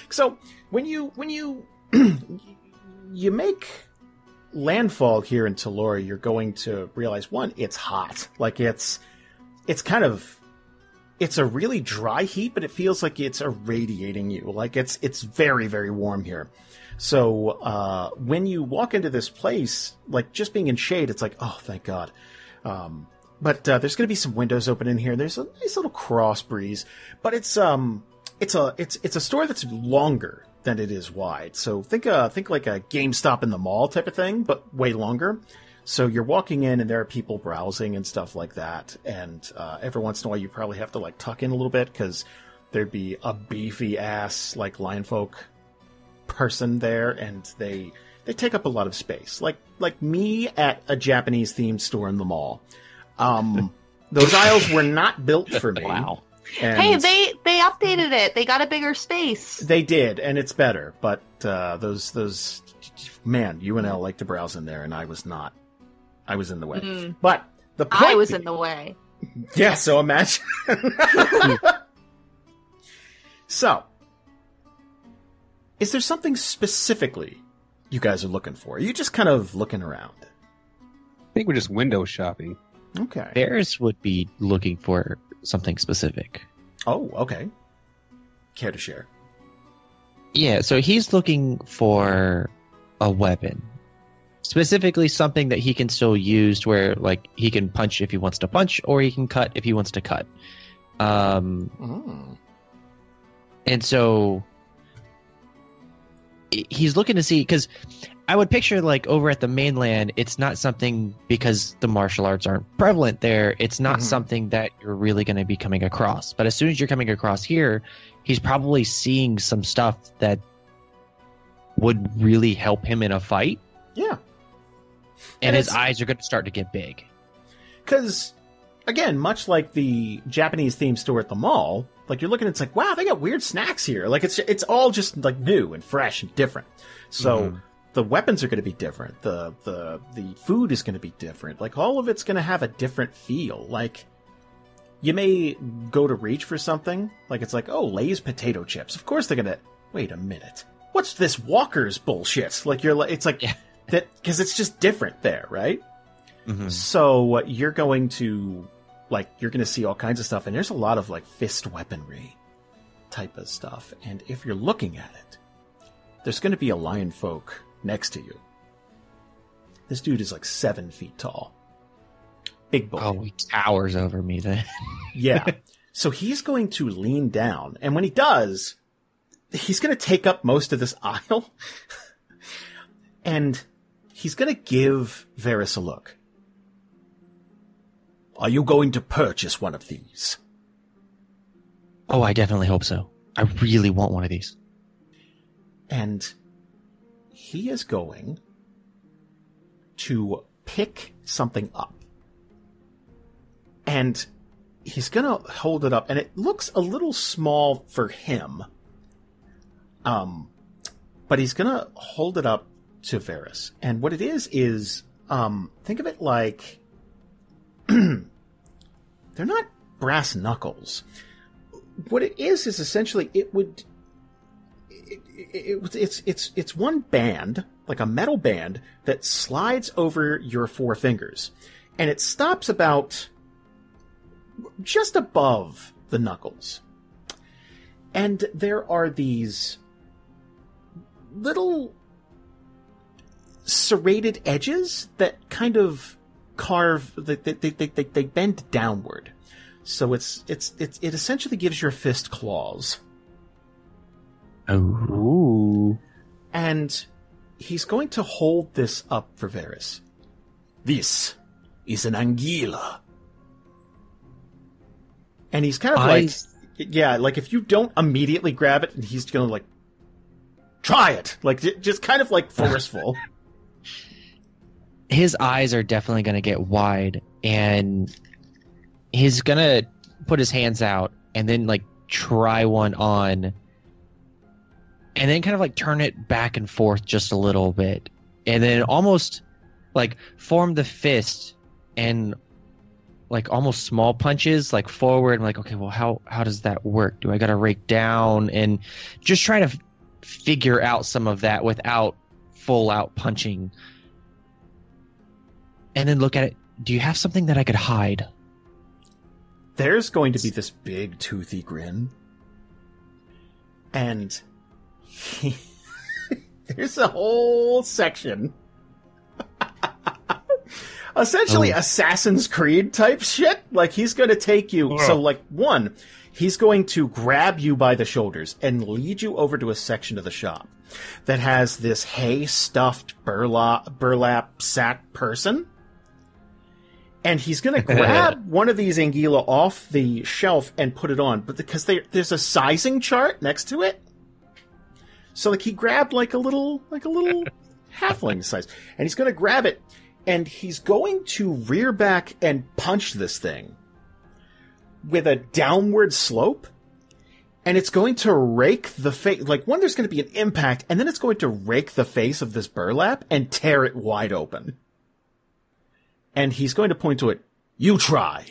So when you you make landfall here in Talora, you're going to realize, one, it's hot. It's a really dry heat, but it feels like it's irradiating you. It's very, very warm here. So when you walk into this place, just being in shade, it's oh, thank God. But there's going to be some windows open in here. There's a nice little cross breeze, but it's a store that's longer than it is wide. So think like a GameStop in the mall type of thing, but way longer. So you're walking in and there are people browsing and stuff like that. And every once in a while you probably have to tuck in a little bit because there'd be a beefy ass lion folk person there, and they take up a lot of space. Like me at a Japanese themed store in the mall. Those aisles were not built for me. Wow. And hey, they updated it. They got a bigger space. They did, and it's better. But those man, UNL liked to browse in there, and I was not. I was in the way. But the point I was in the way. Yeah, so imagine. So, is there something specifically you guys are looking for? Are you just kind of looking around? I think we're just window shopping. Okay. Varys would be looking for something specific. Oh, okay. Care to share? Yeah, so he's looking for a weapon. Specifically something that he can still use where he can punch if he wants to punch, or he can cut if he wants to cut. And so he's looking to see, because I would picture like over at the mainland, it's not something, because the martial arts aren't prevalent there, it's not something that you're really going to be coming across. But as soon as you're coming across here, he's probably seeing some stuff that would really help him in a fight. Yeah. And his eyes are going to start to get big. Because, again, much like the Japanese themed store at the mall, like you're looking, it's like, wow, they got weird snacks here. Like it's all just like new and fresh and different. So the weapons are going to be different. The food is going to be different. Like all of it's going to have a different feel. Like you may go to reach for something. Like it's like, oh, Lay's potato chips. Of course they're going to. Wait a minute. What's this Walker's bullshit? Like it's like that because it's just different there, right? So you're going to see all kinds of stuff, and there's a lot of like fist weaponry type of stuff. And if you're looking at it, there's going to be a lion folk next to you. This dude is like 7 feet tall. Big boy. Oh, he towers over me then. Yeah. So he's going to lean down, and when he does, he's going to take up most of this aisle. And he's going to give Variis a look. Are you going to purchase one of these? Oh, I definitely hope so. I really want one of these. And he is going to pick something up. And he's going to hold it up, and it looks a little small for him. But he's going to hold it up to Variis. And what it is, think of it like, they're not brass knuckles. What it is essentially, it's one band, like a metal band, that slides over your 4 fingers. And it stops about just above the knuckles. And there are these little serrated edges that kind of carve, they bend downward. So it essentially gives your fist claws. Oh. And he's going to hold this up for Variis. This is an anguilla. And he's kind of like if you don't immediately grab it, he's going to like, try it. Like, just kind of like forceful. His eyes are definitely going to get wide, and he's going to put his hands out and then like try one on, and then kind of like turn it back and forth just a little bit, and then almost like form the fist and like almost small punches like forward. I'm like, okay, well, how does that work? Do I got to rake down? And just trying to figure out some of that without full out punching. And then look at it. Do you have something that I could hide? There's going to be this big toothy grin. And there's a whole section. Essentially Assassin's Creed type shit. Like, he's going to take you. So, like, one, he's going to grab you by the shoulders and lead you over to a section of the shop that has this hay-stuffed burlap sack person. And he's going to grab one of these anguilla off the shelf and put it on. But because there's a sizing chart next to it. So, like, he grabbed like a little halfling size. And he's going to grab it. And he's going to rear back and punch this thing with a downward slope. And it's going to rake the face. Like, one, there's going to be an impact. And then it's going to rake the face of this burlap and tear it wide open. And he's going to point to it. You try.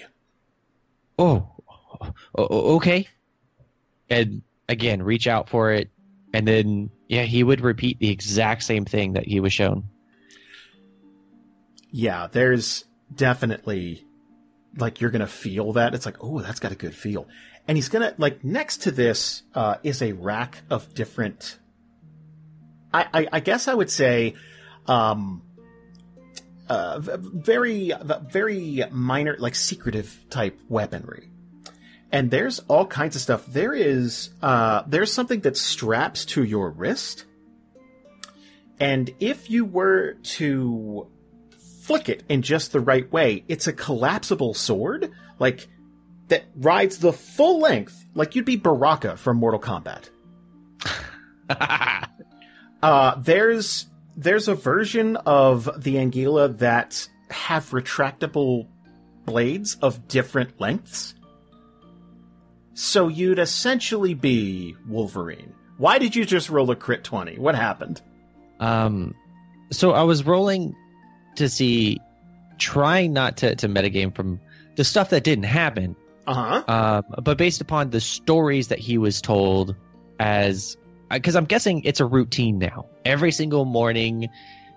Oh, okay. And again, reach out for it. And then, yeah, he would repeat the exact same thing that he was shown. Yeah, there's definitely, like, you're going to feel that. It's like, oh, that's got a good feel. And he's going to, like, next to this is a rack of different, I guess I would say, very minor, like, secretive type weaponry. And there's all kinds of stuff. There's something that straps to your wrist. And if you were to flick it in just the right way, it's a collapsible sword, like, that rides the full length, like you'd be Baraka from Mortal Kombat. There's a version of the Anguilla that have retractable blades of different lengths. So you'd essentially be Wolverine. Why did you just roll a crit 20? What happened? So I was rolling to see, trying not to metagame from the stuff that didn't happen. But based upon the stories that he was told, as because I'm guessing it's a routine now. Every single morning,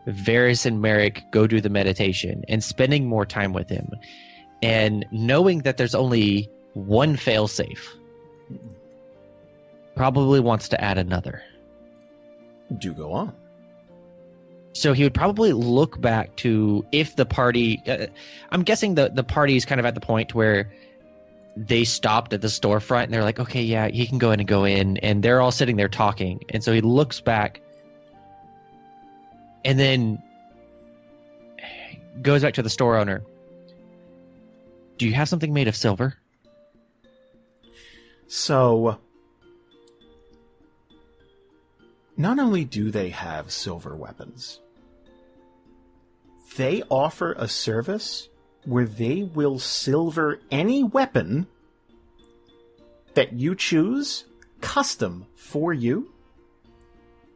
Variis and Marrek go do the meditation, and spending more time with him, and knowing that there's only one failsafe, probably wants to add another. Do go on. So he would probably look back to if the party. I'm guessing the party is kind of at the point where they stopped at the storefront and they're like, okay, yeah, he can go in and go in, and they're all sitting there talking. And so he looks back and then goes back to the store owner. Do you have something made of silver? So, not only do they have silver weapons, they offer a service where they will silver any weapon that you choose custom for you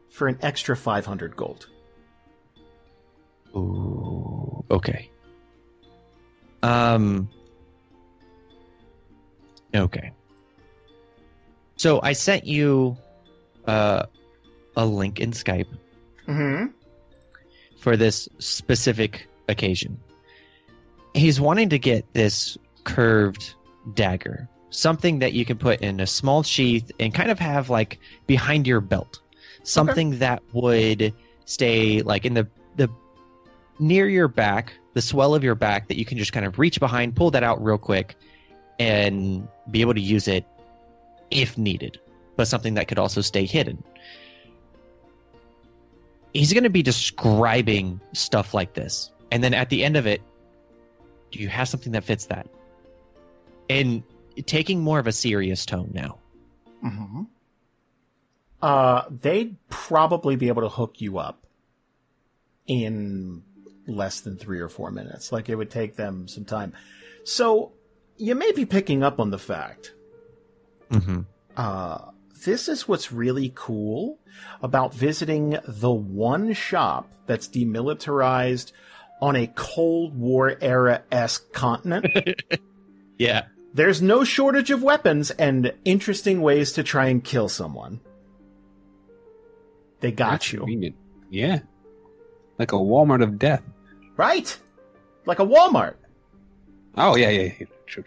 for an extra 500 gold. Ooh, okay. Okay. So I sent you a link in Skype for this specific occasion. He's wanting to get this curved dagger, something that you can put in a small sheath and kind of have like behind your belt, something that would stay like in the near your back, the swell of your back, that you can just kind of reach behind, pull that out real quick, and be able to use it if needed, but something that could also stay hidden. He's going to be describing stuff like this, and then at the end of it, do you have something that fits that? And taking more of a serious tone now. They'd probably be able to hook you up in less than 3 or 4 minutes. Like, it would take them some time. So, you may be picking up on the fact. This is what's really cool about visiting the one shop that's demilitarized on a Cold War era-esque continent. Yeah. There's no shortage of weapons and interesting ways to try and kill someone. They got That's you. convenient. Yeah. Like a Walmart of death. Right? Like a Walmart. Oh, yeah. Sure.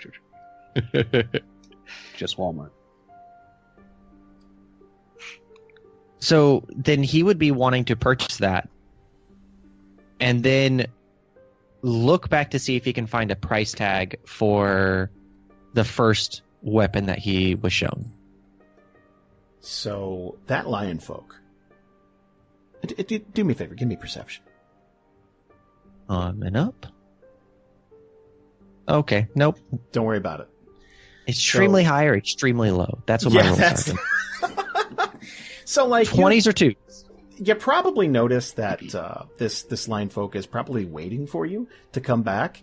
Just Walmart. So then he would be wanting to purchase that and then look back to see if he can find a price tag for the first weapon that he was shown. So, that lion folk. Do me a favor, give me perception. And up. Okay, nope. Don't worry about it. Extremely high or extremely low. That's what my rolls are. So, like, 20s or 2s. You probably notice that this lion folk is probably waiting for you to come back.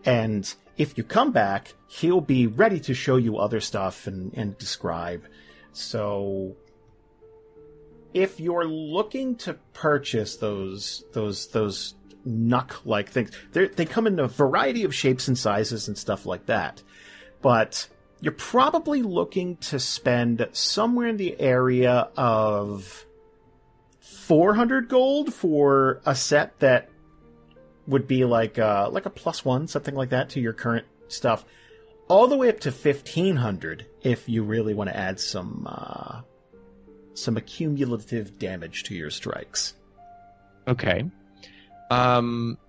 And if you come back, he'll be ready to show you other stuff and describe. So, if you're looking to purchase those knuck-like things, they come in a variety of shapes and sizes and stuff like that. But you're probably looking to spend somewhere in the area of 400 gold for a set that would be like a +1, something like that, to your current stuff. All the way up to 1,500 if you really want to add some accumulative damage to your strikes. Okay.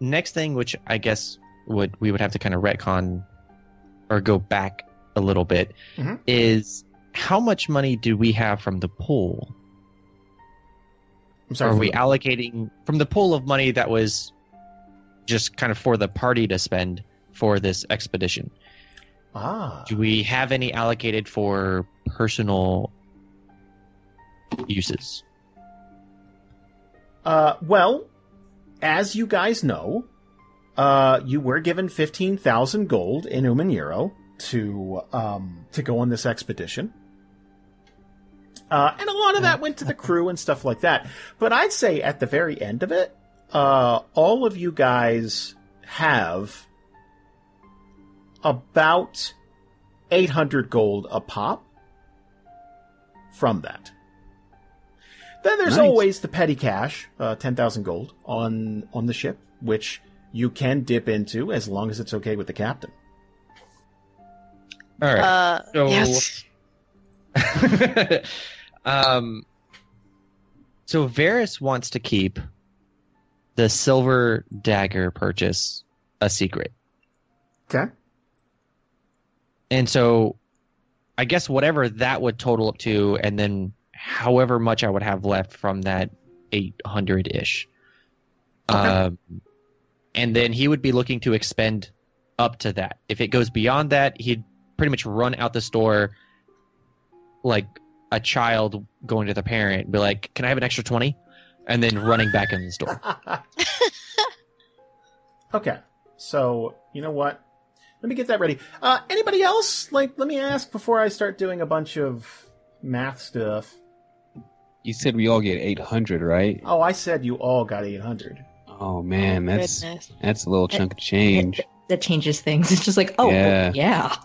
Next thing, which I guess we would have to kind of retcon or go back a little bit, is how much money do we have from the pool? I'm sorry. Or are we allocating from the pool of money that was just kind of for the party to spend for this expedition? Do we have any allocated for personal uses? Well, as you guys know, you were given 15,000 gold in Umaniro to go on this expedition. And a lot of that went to the crew and stuff like that. But I'd say at the very end of it, all of you guys have about 800 gold a pop from that. Then there's always the petty cash, 10,000 gold on the ship, which you can dip into as long as it's okay with the captain. All right. Yes. So Variis wants to keep the silver dagger purchase a secret. Okay. And so I guess whatever that would total up to, and then however much I would have left from that 800-ish. Okay. And then he would be looking to expend up to that. If it goes beyond that, he'd pretty much run out the store like a child going to the parent and be like, can I have an extra 20? And then running back in the store. Okay. So, you know what? Let me get that ready. Anybody else? Let me ask before I start doing a bunch of math stuff. You said we all get 800, right? Oh, I said you all got 800. Oh man, that's Goodness. a little chunk of change. That changes things. It's just like, oh, yeah.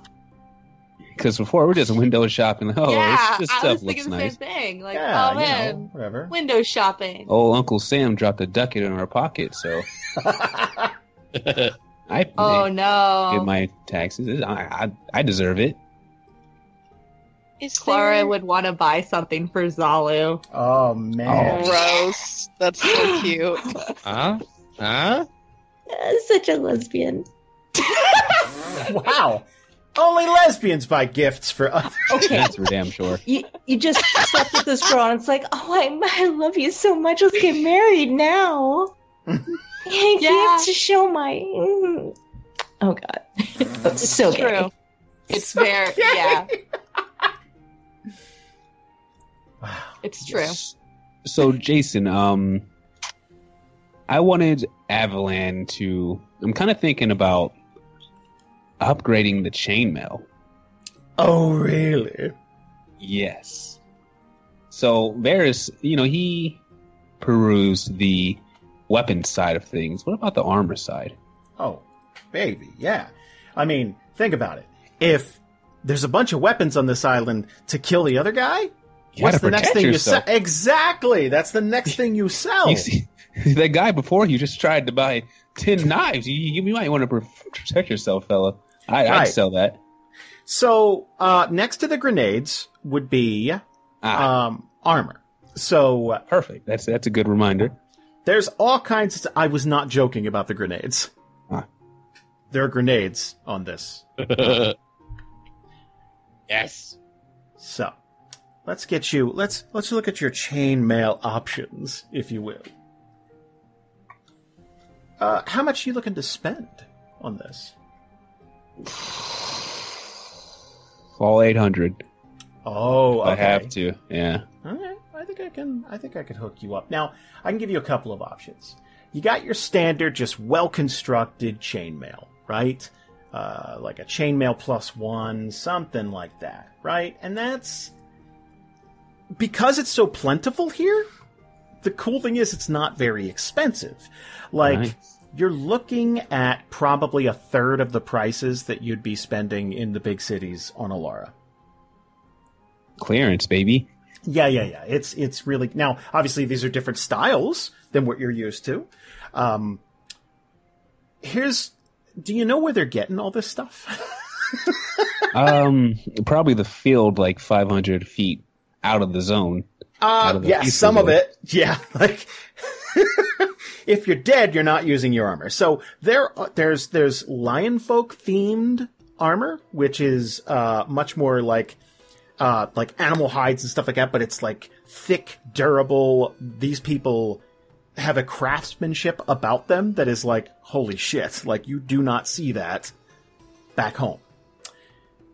Because before we're just window shopping. Oh, yeah, this I stuff was looks thinking the nice. same thing. Like, Yeah, oh man, whatever. window shopping. Old Uncle Sam dropped a ducat in our pocket, so I Oh no, get my taxes. I deserve it. Is Klara there- would want to buy something for Zalu. Oh, man. Gross. That's so cute. Such a lesbian. Wow. Only lesbians buy gifts for others. Okay. That's for damn sure. You just slept with this girl and it's like, oh, I love you so much. Let's get married now. I have to show my... Oh, God. That's so True. gay. It's very yeah. Wow. It's true. So, Jason, I wanted Avalan to... I'm kind of thinking about upgrading the chainmail. Oh, really? Yes. So, Variis, he perused the weapons side of things. What about the armor side? Oh, baby, yeah. I mean, think about it. If there's a bunch of weapons on this island to kill the other guy, what's the next thing you sell? Exactly! That's the next thing you sell. You see, that guy before you just tried to buy 10 knives. You might want to protect yourself, fella. I'd Right. sell that. So, next to the grenades would be armor. So, Perfect. That's a good reminder. there's all kinds of... I was not joking about the grenades. Ah. There are grenades on this. Yes. So, let's get you... Let's look at your chainmail options, if you will. How much are you looking to spend on this? All 800. Oh, okay. I have to. Yeah. Okay, I think I could hook you up. Now, I can give you a couple of options. You got your standard, just well-constructed chainmail, right? Like a chainmail +1, something like that, right? And that's... Because it's so plentiful here, the cool thing is it's not very expensive. Like, Nice. you're looking at probably a third of the prices that you'd be spending in the big cities on Alara. Clearance, baby. Yeah. It's really... Now, obviously, these are different styles than what you're used to. Do you know where they're getting all this stuff? Probably the field like 500 feet out of the zone. Out of the Yeah, peaceful some of zone. it. Yeah, like... if you're dead, you're not using your armor. So there's Lionfolk themed armor, which is much more like animal hides and stuff like that, but it's like thick, durable. These people have a craftsmanship about them that is like, holy shit, like you do not see that back home.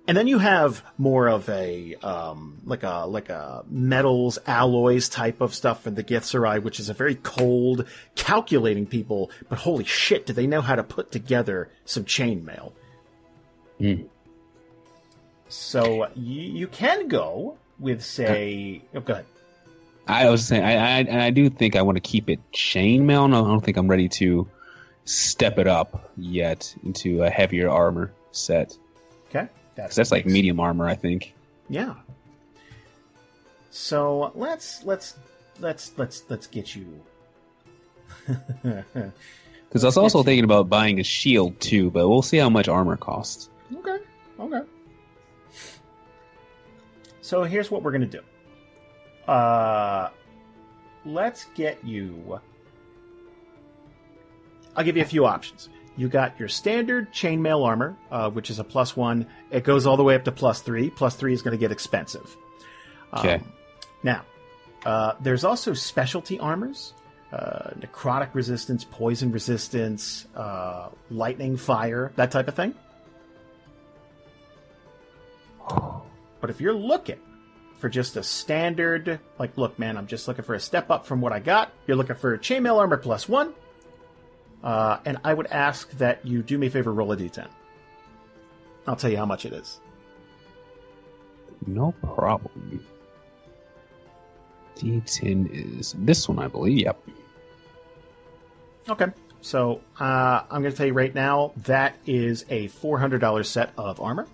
And then you have more of a like a metals, alloys type of stuff in the Githzerai, which is a very cold, calculating people. But holy shit, do they know how to put together some chainmail? Mm. So you can go with, say, oh, go ahead. I was saying, I do think I want to keep it chainmail. I don't think I'm ready to step it up yet into a heavier armor set. Okay. That's like medium armor, I think. Yeah. So let's get you. Because I was also thinking about buying a shield too, but we'll see how much armor costs. Okay. So here's what we're gonna do. Let's get you. I'll give you a few options. You got your standard chainmail armor, which is a +1. It goes all the way up to +3. +3 is going to get expensive. Okay. Now, there's also specialty armors. Necrotic resistance, poison resistance, lightning, fire, that type of thing. But if you're looking for just a standard, like, look, man, I'm just looking for a step up from what I got. You're looking for chainmail armor +1. And I would ask that you do me a favor, roll a d10. I'll tell you how much it is. No problem. D10 is this one, I believe. Yep. Okay. So I'm going to tell you right now, that is a $400 set of armor.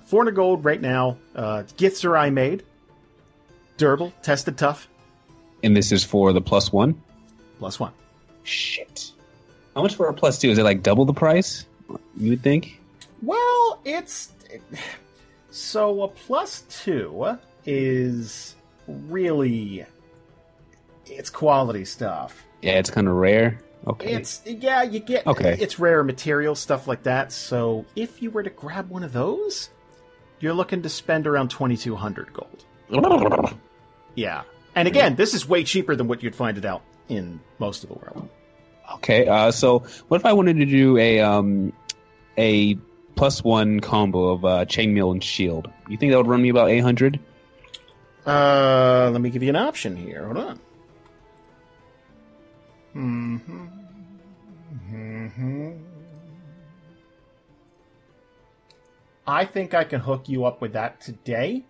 400 gold right now. Githzerai made. Durable, tested tough. And this is for the +1? +1. Shit. How much for a +2? Is it like double the price? You would think? Well, so a +2 is really, it's quality stuff. Yeah, it's kind of rare. Okay. You get, it's rare material, stuff like that. So if you were to grab one of those, you're looking to spend around 2,200 gold. Yeah. And again, this is way cheaper than what you'd find it out in most of the world. Okay, so what if I wanted to do a +1 combo of chainmail and shield? You think that would run me about 800? Let me give you an option here. Hold on. I think I can hook you up with that today.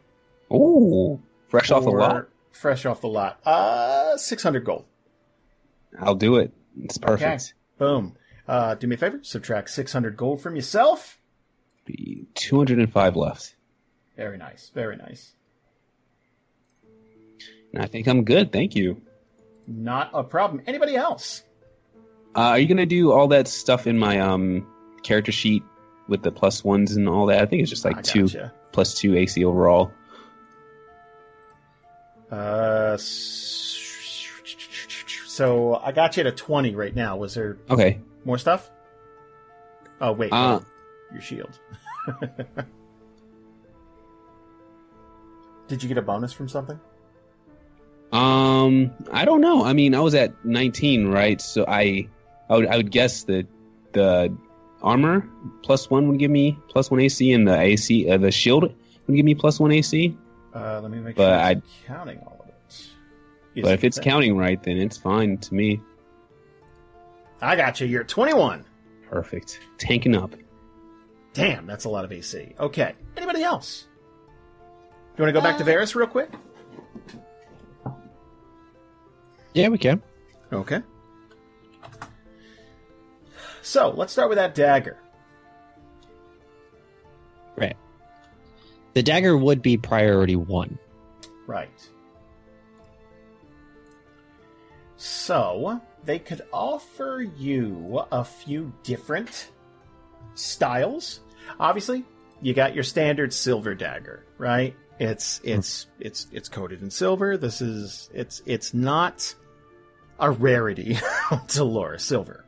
Ooh, fresh off the lot? Fresh off the lot. 600 gold. I'll do it. It's perfect. Okay. Boom. Do me a favor. Subtract 600 gold from yourself. Be 205 left. Very nice. Very nice. And I think I'm good. Thank you. Not a problem. Anybody else? Are you going to do all that stuff in my character sheet with the +1s and all that? I think it's just like +2 AC overall. So I got you at a 20 right now. Was there more stuff? Oh, wait. Your shield. Did you get a bonus from something? I don't know. I mean, I was at 19, right? So I would guess that the armor +1 would give me +1 AC, and the AC, the shield would give me +1 AC. Let me make sure I'm counting all of it. But if it's counting right, then it's fine to me. I got you. You're at 21. Perfect. Tanking up. Damn, that's a lot of AC. Okay. Anybody else? Do you want to go back to Variis real quick? Yeah, we can. Okay. So, let's start with that dagger. Right. The dagger would be priority 1. Right. So, they could offer you a few different styles. Obviously, you got your standard silver dagger, right? It's coated in silver. It's not a rarity to lore, silver.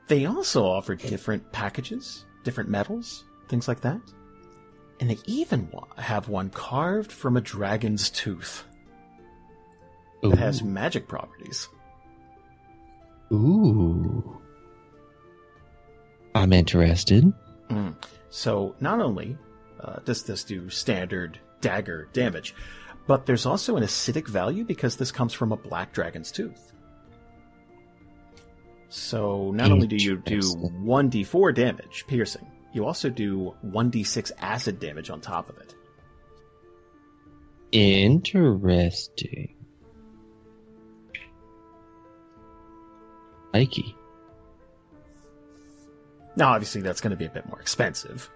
They also offer different packages, different metals, things like that. And they even have one carved from a dragon's tooth that has magic properties. Ooh. I'm interested. So not only does this do standard dagger damage, but there's also an acidic value because this comes from a black dragon's tooth. So not only do you do 1d4 damage, piercing, you also do 1d6 acid damage on top of it. Interesting. Likey. Now, obviously, that's going to be a bit more expensive.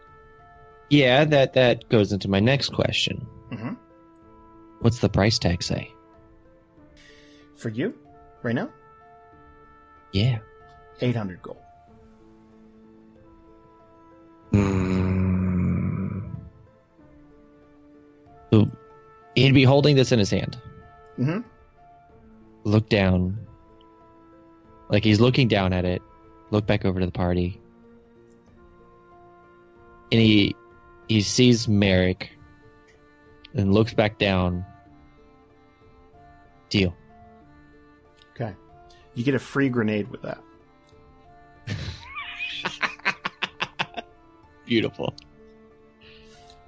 Yeah, that goes into my next question. Mm-hmm. What's the price tag say? For you, right now? Yeah. 800 gold. So he'd be holding this in his hand. Mm-hmm. Look down. Like he's looking down at it. Look back over to the party. And he sees Marrek and looks back down. Deal. Okay. You get a free grenade with that. Beautiful.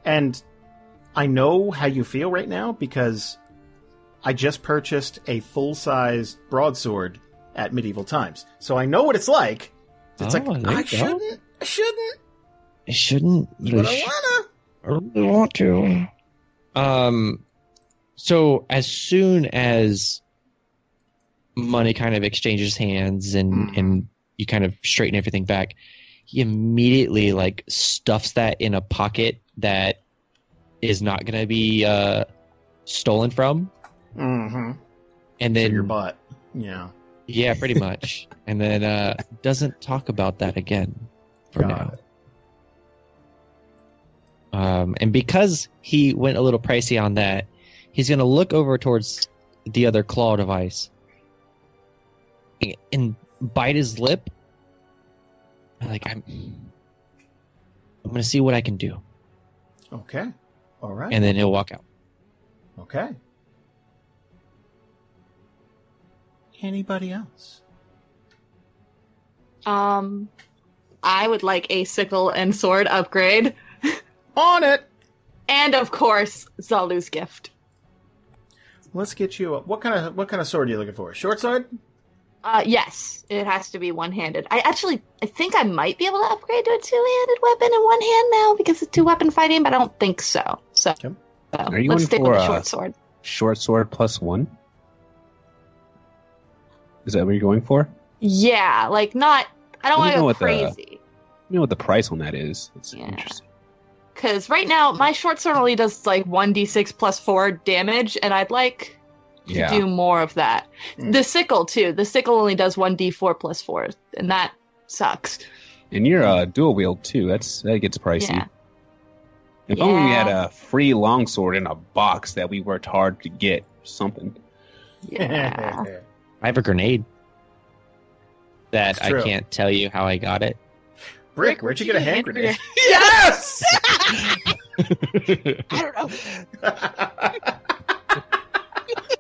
And I know how you feel right now because I just purchased a full-size broadsword at medieval times. So I know what it's like. It's like, I shouldn't. I shouldn't. But I wanna. I really want to. So as soon as money kind of exchanges hands and you kind of straighten everything back, he immediately like stuffs that in a pocket that is not going to be stolen from. Mm-hmm. And then so your butt. Yeah. Yeah, pretty much. And then doesn't talk about that again for now. And because he went a little pricey on that, he's going to look over towards the other claw device and bite his lip. Like, I'm going to see what I can do. Okay. All right. And then he'll walk out. Okay. Anybody else? I would like a sickle and sword upgrade. On it! And of course, Zalu's gift. Let's get you what kind of sword are you looking for? Short sword? Yes, it has to be one-handed. I think I might be able to upgrade to a two-handed weapon in one hand now because it's two-weapon fighting, but I don't think so. So, Are you let's going stick for with the short sword. Short sword +1? Is that what you're going for? Yeah, like not. I don't want to go crazy. You know what the price on that is? It's interesting. Because right now my short sword only does like 1d6 +4 damage, and I'd like to do more of that. The sickle too. The sickle only does 1d4 +4, and that sucks. And you're dual wield too. That gets pricey. Yeah. If only we had a free longsword in a box that we worked hard to get or something. Yeah. I have a grenade that I can't tell you how I got it. Brick, where'd you get a hand grenade? Yes! I don't know.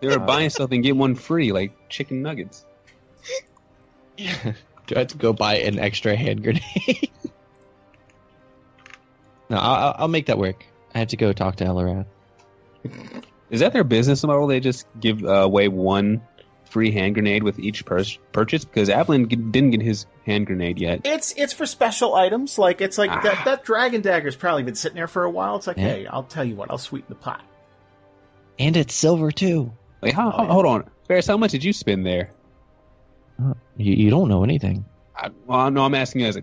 They were buying something, get one free, like chicken nuggets. Do I have to go buy an extra hand grenade? No, I'll make that work. I have to go talk to Eliwrath. Is that their business model? They just give away one free hand grenade with each purchase? Because Avalan didn't get his hand grenade yet. It's for special items. Like it's like that dragon dagger's probably been sitting there for a while. It's like, hey, I'll tell you what, I'll sweeten the pot. And it's silver too. Wait, hold on, Variis, how much did you spend there? You don't know anything. I'm asking you as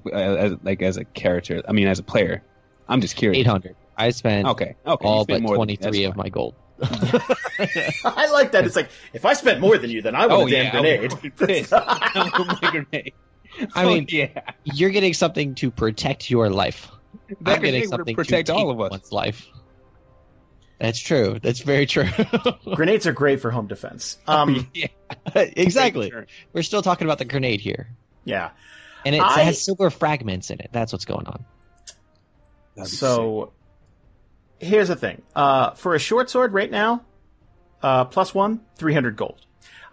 a character. I mean, as a player. I'm just curious. 800. I spent all but 23 of my gold. I like that. It's like, if I spent more than you, then I want a damn grenade. I mean, you're getting something to protect your life. I'm getting something to protect all of us. One's life. That's true. That's very true. Grenades are great for home defense. Exactly. We're still talking about the grenade here. Yeah. And it has silver fragments in it. That's what's going on. So, here's the thing. For a short sword right now, +1, 300 gold.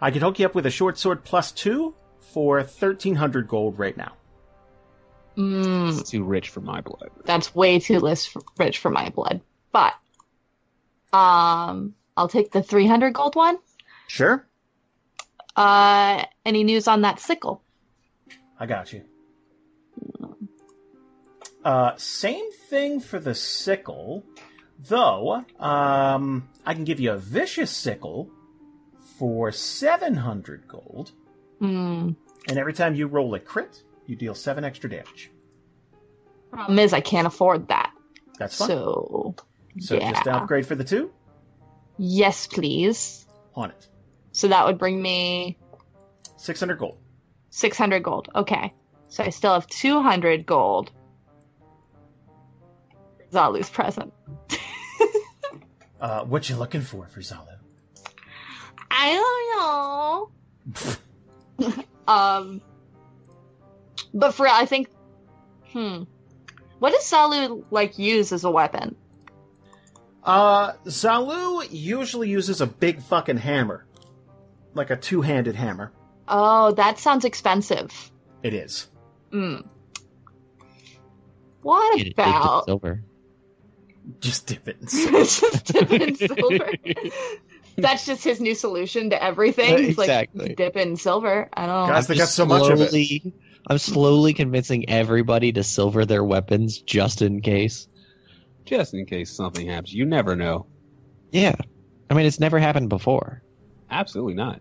I can hook you up with a short sword +2 for 1,300 gold right now. It's too rich for my blood. That's way too rich for my blood. But, I'll take the 300 gold one. Sure. Any news on that sickle? I got you. Same thing for the sickle, though, I can give you a vicious sickle for 700 gold. And every time you roll a crit, you deal 7 extra damage. Problem is, I can't afford that. That's fine. So yeah. Just an upgrade for the 2? Yes, please. On it. So that would bring me 600 gold. 600 gold. Okay. So I still have 200 gold. Zalu's present. What you looking for Zalu? I don't know. But for real, I think, what does Zalu, use as a weapon? Zalu usually uses a big fucking hammer. Like a 2-handed hammer. Oh, that sounds expensive. It is. What Get it about... silver. Just dip it in silver. Just dip it in silver. That's just his new solution to everything. It's Exactly. dip it in silver. I don't know. Guys, they got so much of it. I'm slowly convincing everybody to silver their weapons just in case. Just in case something happens. You never know. Yeah. I mean, it's never happened before. Absolutely not.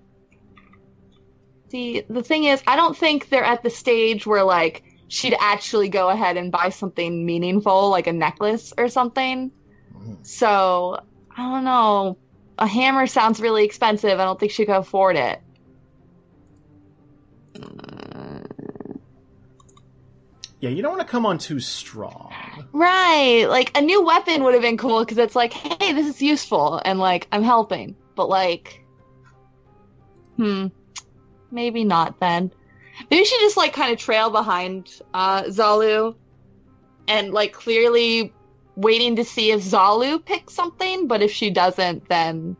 See, the thing is, I don't think they're at the stage where, she'd actually go ahead and buy something meaningful, like a necklace or something. So, I don't know. A hammer sounds really expensive. I don't think she could afford it. Yeah, you don't want to come on too strong. Right. A new weapon would have been cool because it's hey, this is useful and, I'm helping. But, maybe not then. Maybe she just, kind of trail behind Zalu and, clearly waiting to see if Zalu picks something, but if she doesn't, then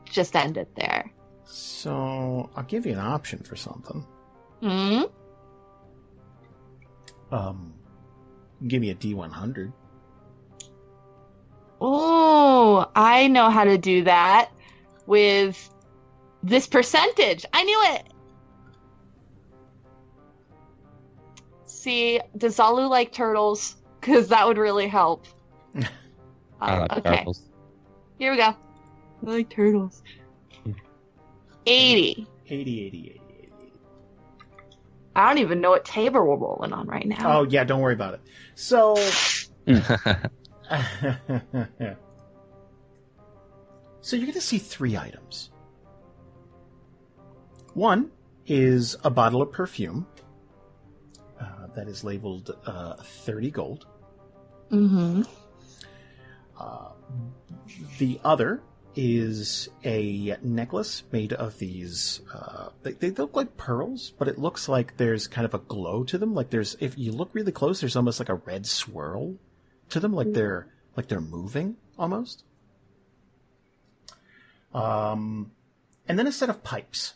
just end it there. So, I'll give you an option for something. Give me a D100. Oh, I know how to do that with this percentage. I knew it! See, does Zalu like turtles? Because that would really help. I like okay. turtles. Here we go. I like turtles. 80. 80. I don't even know what table we're rolling on right now. Oh, yeah, don't worry about it. So... So you're going to see 3 items. One is a bottle of perfume that is labeled 30 gold. The other is a necklace made of these... they look like pearls, but it looks like there's kind of a glow to them. If you look really close, there's almost like a red swirl to them, like they're moving almost. And then a set of pipes.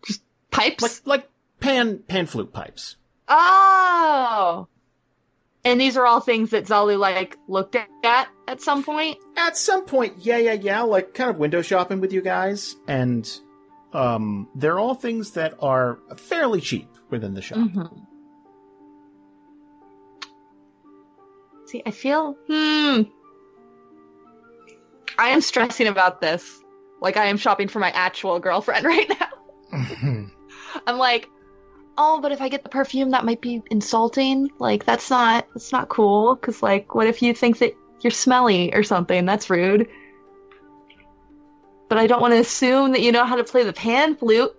Just pipes? Like pan flute pipes. Oh! And these are all things that Zalu, looked at some point? At some point, yeah. Kind of window shopping with you guys. And they're all things that are fairly cheap within the shop. See, I feel... I am stressing about this. I am shopping for my actual girlfriend right now. I'm oh, but if I get the perfume, that might be insulting. That's not cool. Because, what if you think that you're smelly or something? That's rude. But I don't want to assume that you know how to play the pan flute.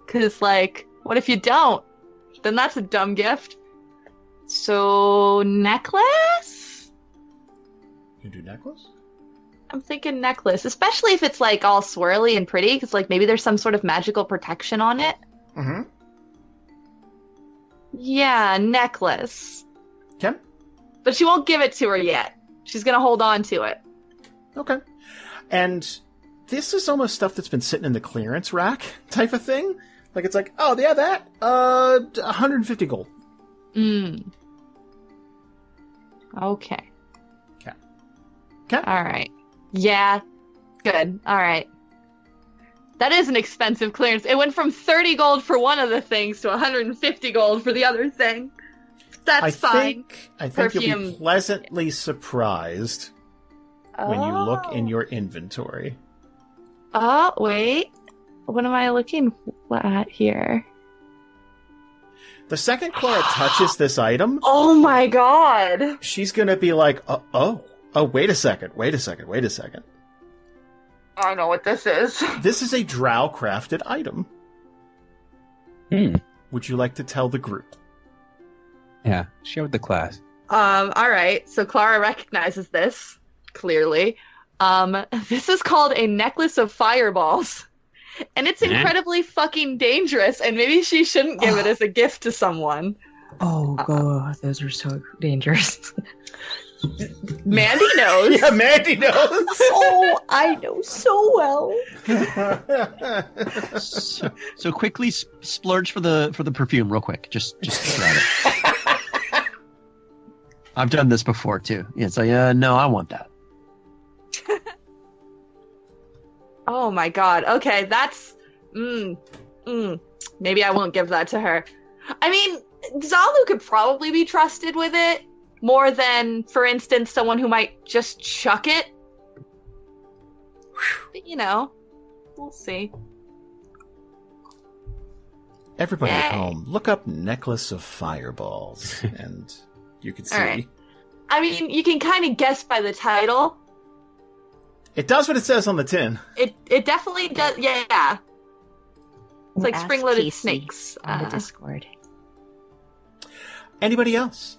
Because, what if you don't? Then that's a dumb gift. So, necklace? You do necklace? I'm thinking necklace. Especially if it's, all swirly and pretty. Because, maybe there's some sort of magical protection on it. Yeah, necklace. Okay. But she won't give it to her yet. She's gonna hold on to it. Okay. And this is almost stuff that's been sitting in the clearance rack type of thing. Like, it's like, oh, yeah, that, 150 gold. Okay. Okay. All right. Yeah. Good. All right. That is an expensive clearance. It went from 30 gold for one of the things to 150 gold for the other thing. That's fine. I think you'll be pleasantly surprised when you look in your inventory. Oh, wait. What am I looking at here? The second Klara touches this item, Oh my god. she's gonna be like, oh, wait a second. I know what this is. This is a drow-crafted item. Would you like to tell the group? Yeah, share with the class. Alright, so Klara recognizes this, clearly. This is called a necklace of fireballs. And it's incredibly fucking dangerous, and maybe she shouldn't give it as a gift to someone. Oh god, those are so dangerous. Mandy knows. Yeah, Mandy knows. Oh, I know so well. So quickly splurge for the perfume real quick. Just grab it. I've done this before too. Yeah, it's like, no, I want that. Oh my god. Okay, that's... Maybe I won't give that to her. I mean, Zalu could probably be trusted with it more than, for instance, someone who might just chuck it. But, you know, we'll see. Everybody at Yay. home, look up Necklace of Fireballs, and you can see. All right. I mean, you can kind of guess by the title. It does what it says on the tin. It definitely does. Yeah. It's like Ask spring-loaded Casey snakes. on the Discord. Anybody else?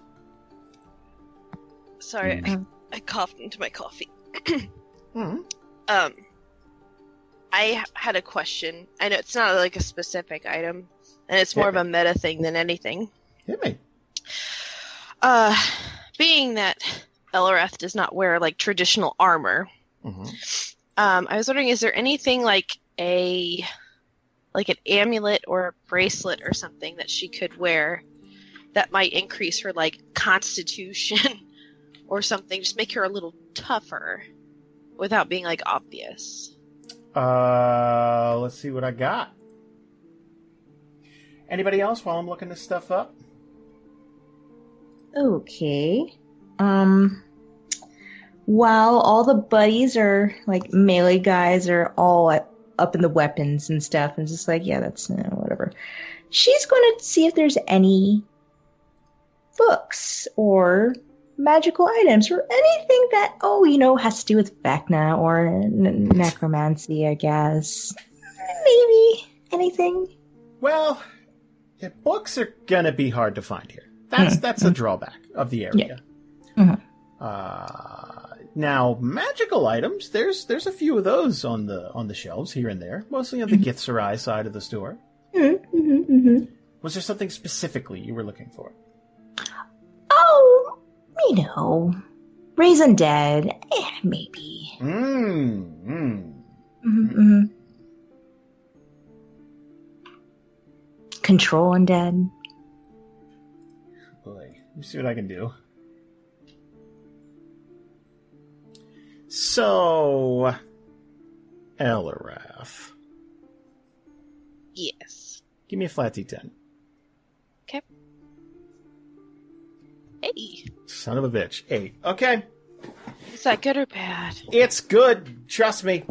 Sorry, I coughed into my coffee. Hmm. I had a question. I know it's not like a specific item, and it's more of a meta thing than anything. Hit me. Being that Eliwrath does not wear like traditional armor, I was wondering, is there anything like an amulet or a bracelet or something that she could wear that might increase her like constitution or something, just make her a little tougher without being like obvious? Let's see what I got. Anybody else while I'm looking this stuff up? Okay. While all the buddies are like melee guys are all up in the weapons and stuff, and just like, yeah, that's whatever. She's going to see if there's any books or magical items or anything that has to do with Vecna or necromancy, I guess. Maybe anything. Well, books are gonna be hard to find here. That's a drawback of the area. Yeah. Now, magical items, there's a few of those on the shelves here and there, mostly on the Githzerai side of the store. Was there something specifically you were looking for? Oh, raise undead, maybe. Control undead. Boy, let me see what I can do. So, Eliwrath. Yes. Give me a flat D10. Okay. Hey. Son of a bitch. 8. Okay. Is that good or bad? It's good. Trust me.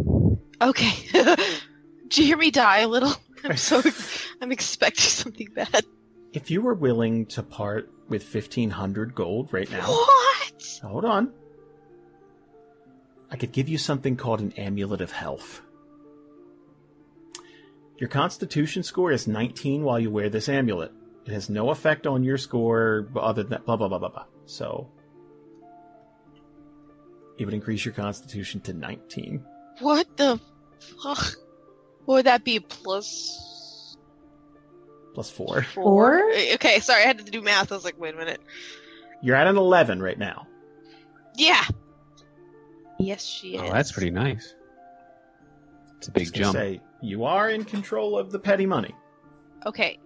Okay. Did you hear me die a little? I'm expecting something bad. If you were willing to part with 1,500 gold right now... What? Hold on. I could give you something called an Amulet of Health. Your Constitution score is 19 while you wear this amulet. It has no effect on your score other than blah, blah, blah, blah, blah. So, it would increase your Constitution to 19. What the fuck? Would that be plus... Plus 4. 4? Okay, sorry, I had to do math. I was like, wait a minute. You're at an 11 right now. Yeah, Yes, she is. Oh, that's pretty nice. It's a big Just gonna jump. say, you are in control of the petty money. Okay.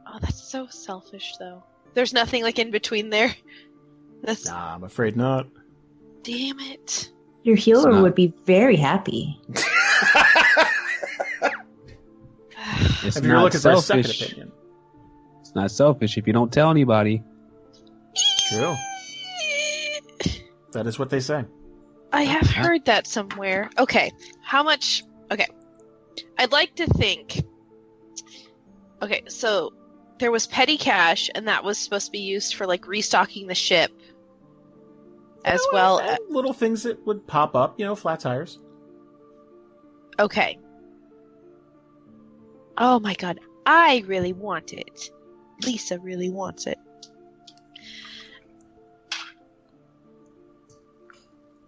Oh, that's so selfish, though. There's nothing like in between there. That's Nah, I'm afraid not. damn it. Your healer not- would be very happy. It's If you're not looking for a second selfish. opinion. It's not selfish if you don't tell anybody. True. That is what they say. I have heard that somewhere. Okay, how much? Okay, I'd like to think. Okay, so there was petty cash, and that was supposed to be used for like restocking the ship, as well. And little things that would pop up, flat tires. Okay. Oh my god, I really want it. Lisa really wants it.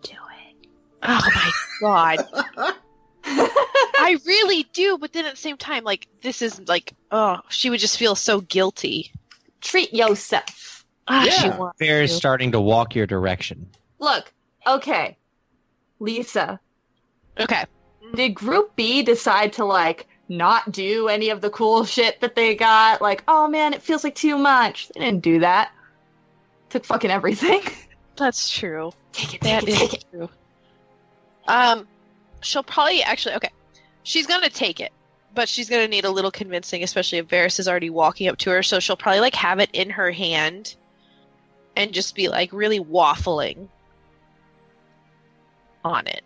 Do it. Oh my god. I really do, but then at the same time, like, this is like, oh, she would just feel so guilty. Treat yourself. She Yeah. wants Bear is to. starting to walk your direction. Look, okay. Lisa, Okay. did Group B decide to, like, not do any of the cool shit that they got? Like, oh man, it feels like too much. They didn't do that. Took fucking everything. That's true. Take it, That take it, is take it. true. She'll probably actually, okay. She's gonna take it, but she's gonna need a little convincing, especially if Variis is already walking up to her, so she'll probably, like, have it in her hand and just be, like, really waffling on it.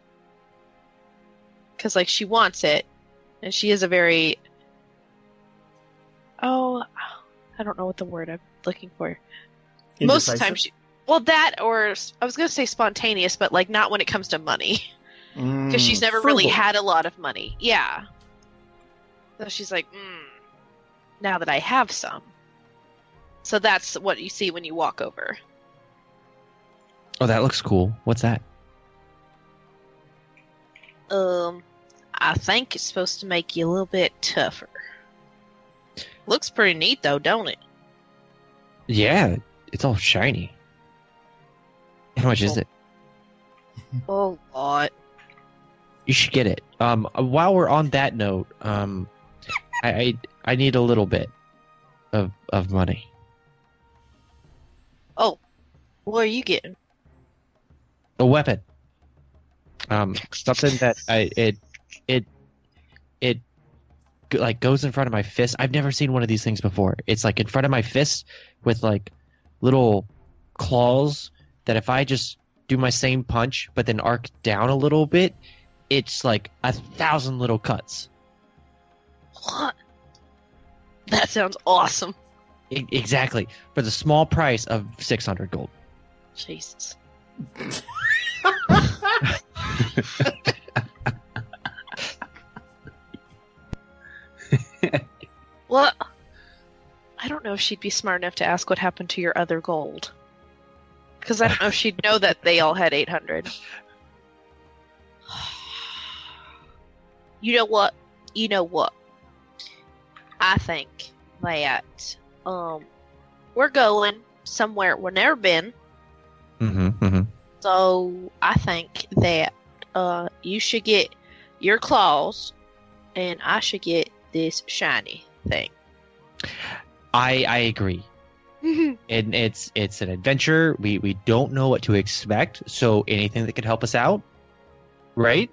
Because, like, she wants it, and she is a very... Oh, I don't know what the word I'm looking for. Most of the time, Indecisive? well, that or I was gonna say spontaneous, but like not when it comes to money, because she's never really frugal. had a lot of money. Yeah, so she's like, now that I have some. So that's what you see when you walk over. Oh, that looks cool. What's that? I think it's supposed to make you a little bit tougher. Looks pretty neat though, don't it? Yeah, it's all shiny. How much is it? A lot. You should get it. While we're on that note, I need a little bit of money. Oh, what are you getting? A weapon. Something that it like goes in front of my fist. I've never seen one of these things before. It's like in front of my fist with like little claws that if I just do my same punch but then arc down a little bit, it's like 1,000 little cuts. What? That sounds awesome. Exactly. For the small price of 600 gold. Jesus. Well, I don't know if she'd be smart enough to ask what happened to your other gold. Because I don't know if she'd know that they all had 800. You know what? I think that we're going somewhere we've never been. Mm-hmm. So I think that you should get your claws, and I should get this shiny thing. I agree. And it's an adventure. We don't know what to expect, so anything that could help us out, right?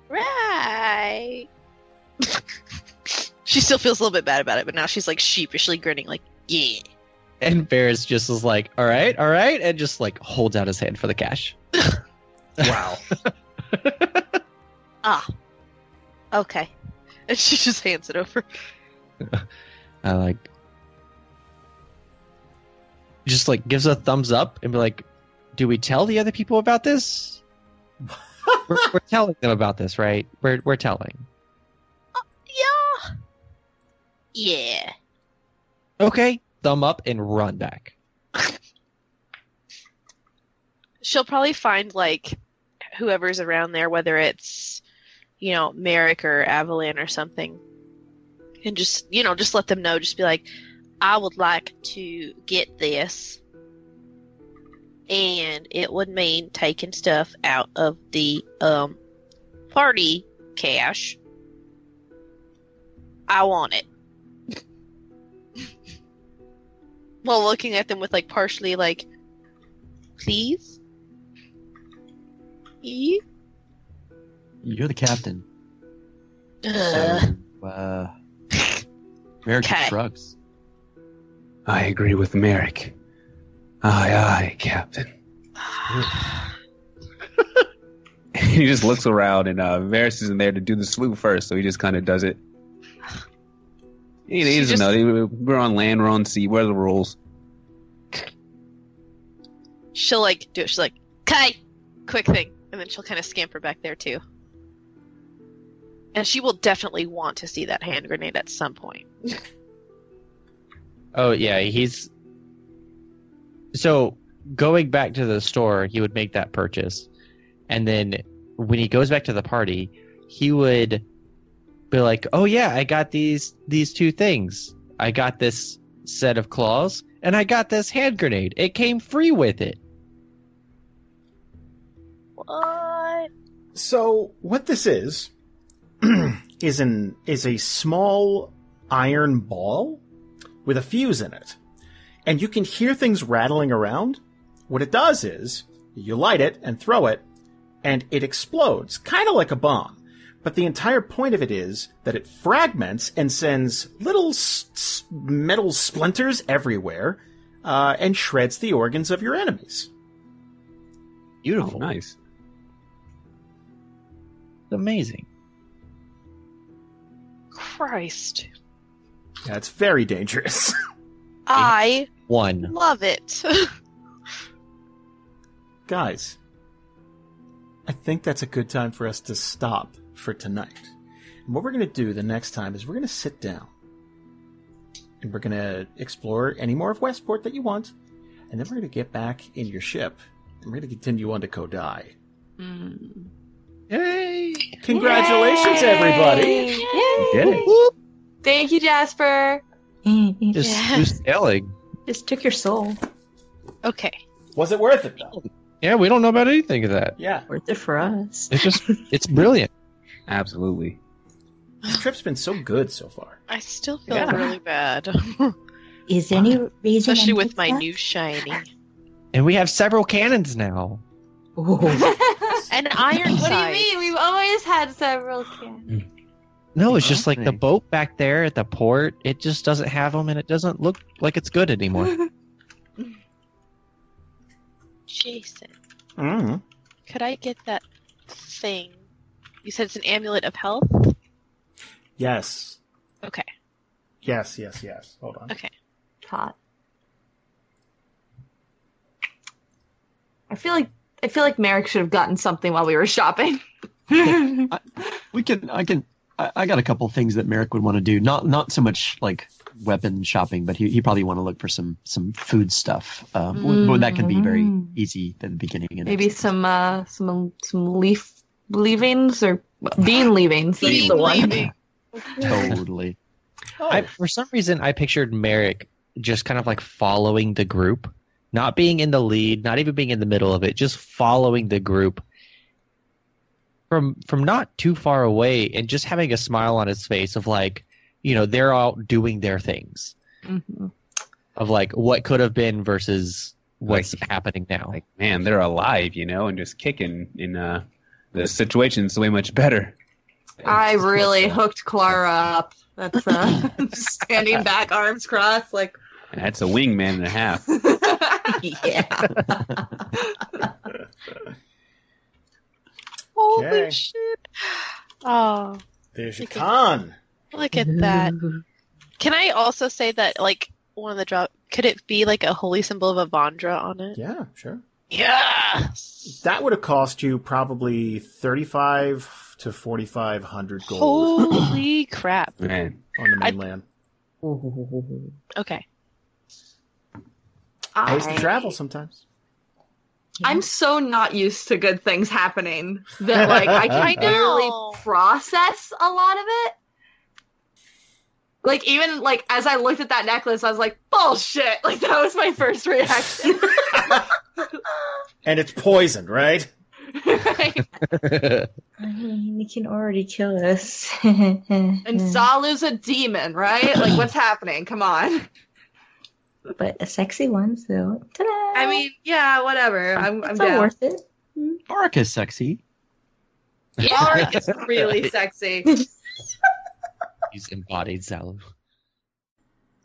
Right. She still feels a little bit bad about it, but now she's like sheepishly grinning, like, yeah. And Varys just is like, all right, and just like holds out his hand for the cash. Wow. Okay. And she just hands it over. I like just like gives a thumbs up and be like, do we tell the other people about this? we're telling them about this, right? We're telling. Yeah. Okay, thumb up and run back. She'll probably find, like, whoever's around there, whether it's, Marrek or Avalan or something. And just let them know. Just be like, I would like to get this. and it would mean taking stuff out of the party cash. I want it. While looking at them with like partially like, please? You're the captain. Marrek Okay. shrugs. I agree with Marrek. Aye, Captain. He just looks around, and Variis isn't there to do the salute first, so he just kind of does it. He doesn't know. We're on land, we're on sea. What are the rules? She'll like do it. She's like, "Kai, quick thing," and then she'll kind of scamper back there too. And she will definitely want to see that hand grenade at some point. Oh yeah, so going back to the store, he would make that purchase, and then when he goes back to the party, he would be like, "Oh yeah, I got these two things. I got this set of claws, and I got this hand grenade. It came free with it." What? So what this is is a small iron ball with a fuse in it, and you can hear things rattling around. What it does is you light it and throw it, and it explodes, kind of like a bomb. But the entire point of it is that it fragments and sends little metal splinters everywhere, and shreds the organs of your enemies. Beautiful. Oh, nice. It's amazing. Christ. Yeah, it's very dangerous. I One. love it. Guys, I think that's a good time for us to stop for tonight. And what we're going to do the next time is we're going to sit down and we're going to explore any more of Westport that you want, and then we're going to get back in your ship and we're going to continue on to Kodai. Yay! Congratulations, Yay! everybody! Yay! Did it? Thank you, Jasper. Just Yeah. who's sailing? Just took your soul. Okay. Was it worth it, though? Yeah, we don't know about anything of that. Yeah. Worth it for us. It's brilliant. Absolutely. This trip's been so good so far. I still feel Yeah. really bad. Is any raising Especially with my anti-flag? new shiny. And we have several cannons now. Ooh. An iron What do you sight. mean? We've always had several cannons. No, it's just like the Exactly. boat back there at the port. It just doesn't have them, and it doesn't look like it's good anymore. Jason, Mm-hmm. could I get that thing? You said it's an amulet of health? Yes. Okay. Yes. Hold on. Okay. Hot. I feel like Marrek should have gotten something while we were shopping. I got a couple things that Marrek would want to do. Not so much like weapon shopping, but he probably want to look for some food stuff. But that can be very easy at the beginning. And Maybe some leaf leavings or bean leavings. That's Bean the one. leaving. totally. For some reason, I pictured Marrek just kind of like following the group, not being in the lead, not even being in the middle of it, just following the group from not too far away, and just having a smile on his face of like, they're all doing their things, Mhm. of like what could have been versus what's happening now. Like, man, they're alive, and just kicking in the situation's way much better. I really hooked Klara up. That's standing back, arms crossed, like. That's a wingman and a half. Yeah. Holy Okay. shit. Oh, There's your You can- con. look at that. Can I also say that, like, one of the drop, could it be like a holy symbol of Avandra on it? Yeah, sure. Yes! That would have cost you probably 3,500 to 4,500 gold Holy crap. Man, on the mainland. Okay. I used to travel sometimes. I'm so not used to good things happening that like I can barely know. process a lot of it. Like even like as I looked at that necklace, I was like, bullshit. Like that was my first reaction. And it's poisoned, right? Right? I mean, it can already kill us. And Zalu's a demon, right? Like, what's happening? Come on. But a sexy one, so ta-da! I mean, yeah, whatever. I'm it's down. all worth it. Marrek is sexy. Marrek is really sexy. He's embodied Zalu.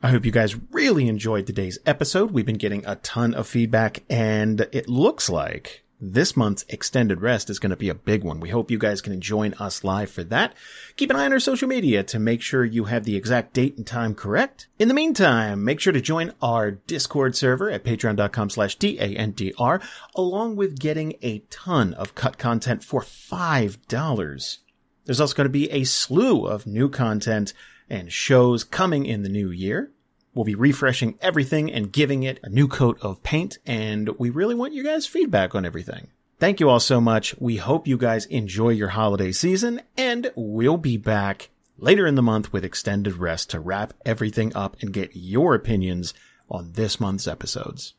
I hope you guys really enjoyed today's episode. We've been getting a ton of feedback, and it looks like this month's extended rest is going to be a big one. We hope you guys can join us live for that. Keep an eye on our social media to make sure you have the exact date and time correct. In the meantime, make sure to join our Discord server at patreon.com/DANDR, along with getting a ton of cut content for $5. There's also going to be a slew of new content and shows coming in the new year. We'll be refreshing everything and giving it a new coat of paint, and we really want you guys' feedback on everything. Thank you all so much. We hope you guys enjoy your holiday season, and we'll be back later in the month with Extended Rest to wrap everything up and get your opinions on this month's episodes.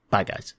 Bye, guys.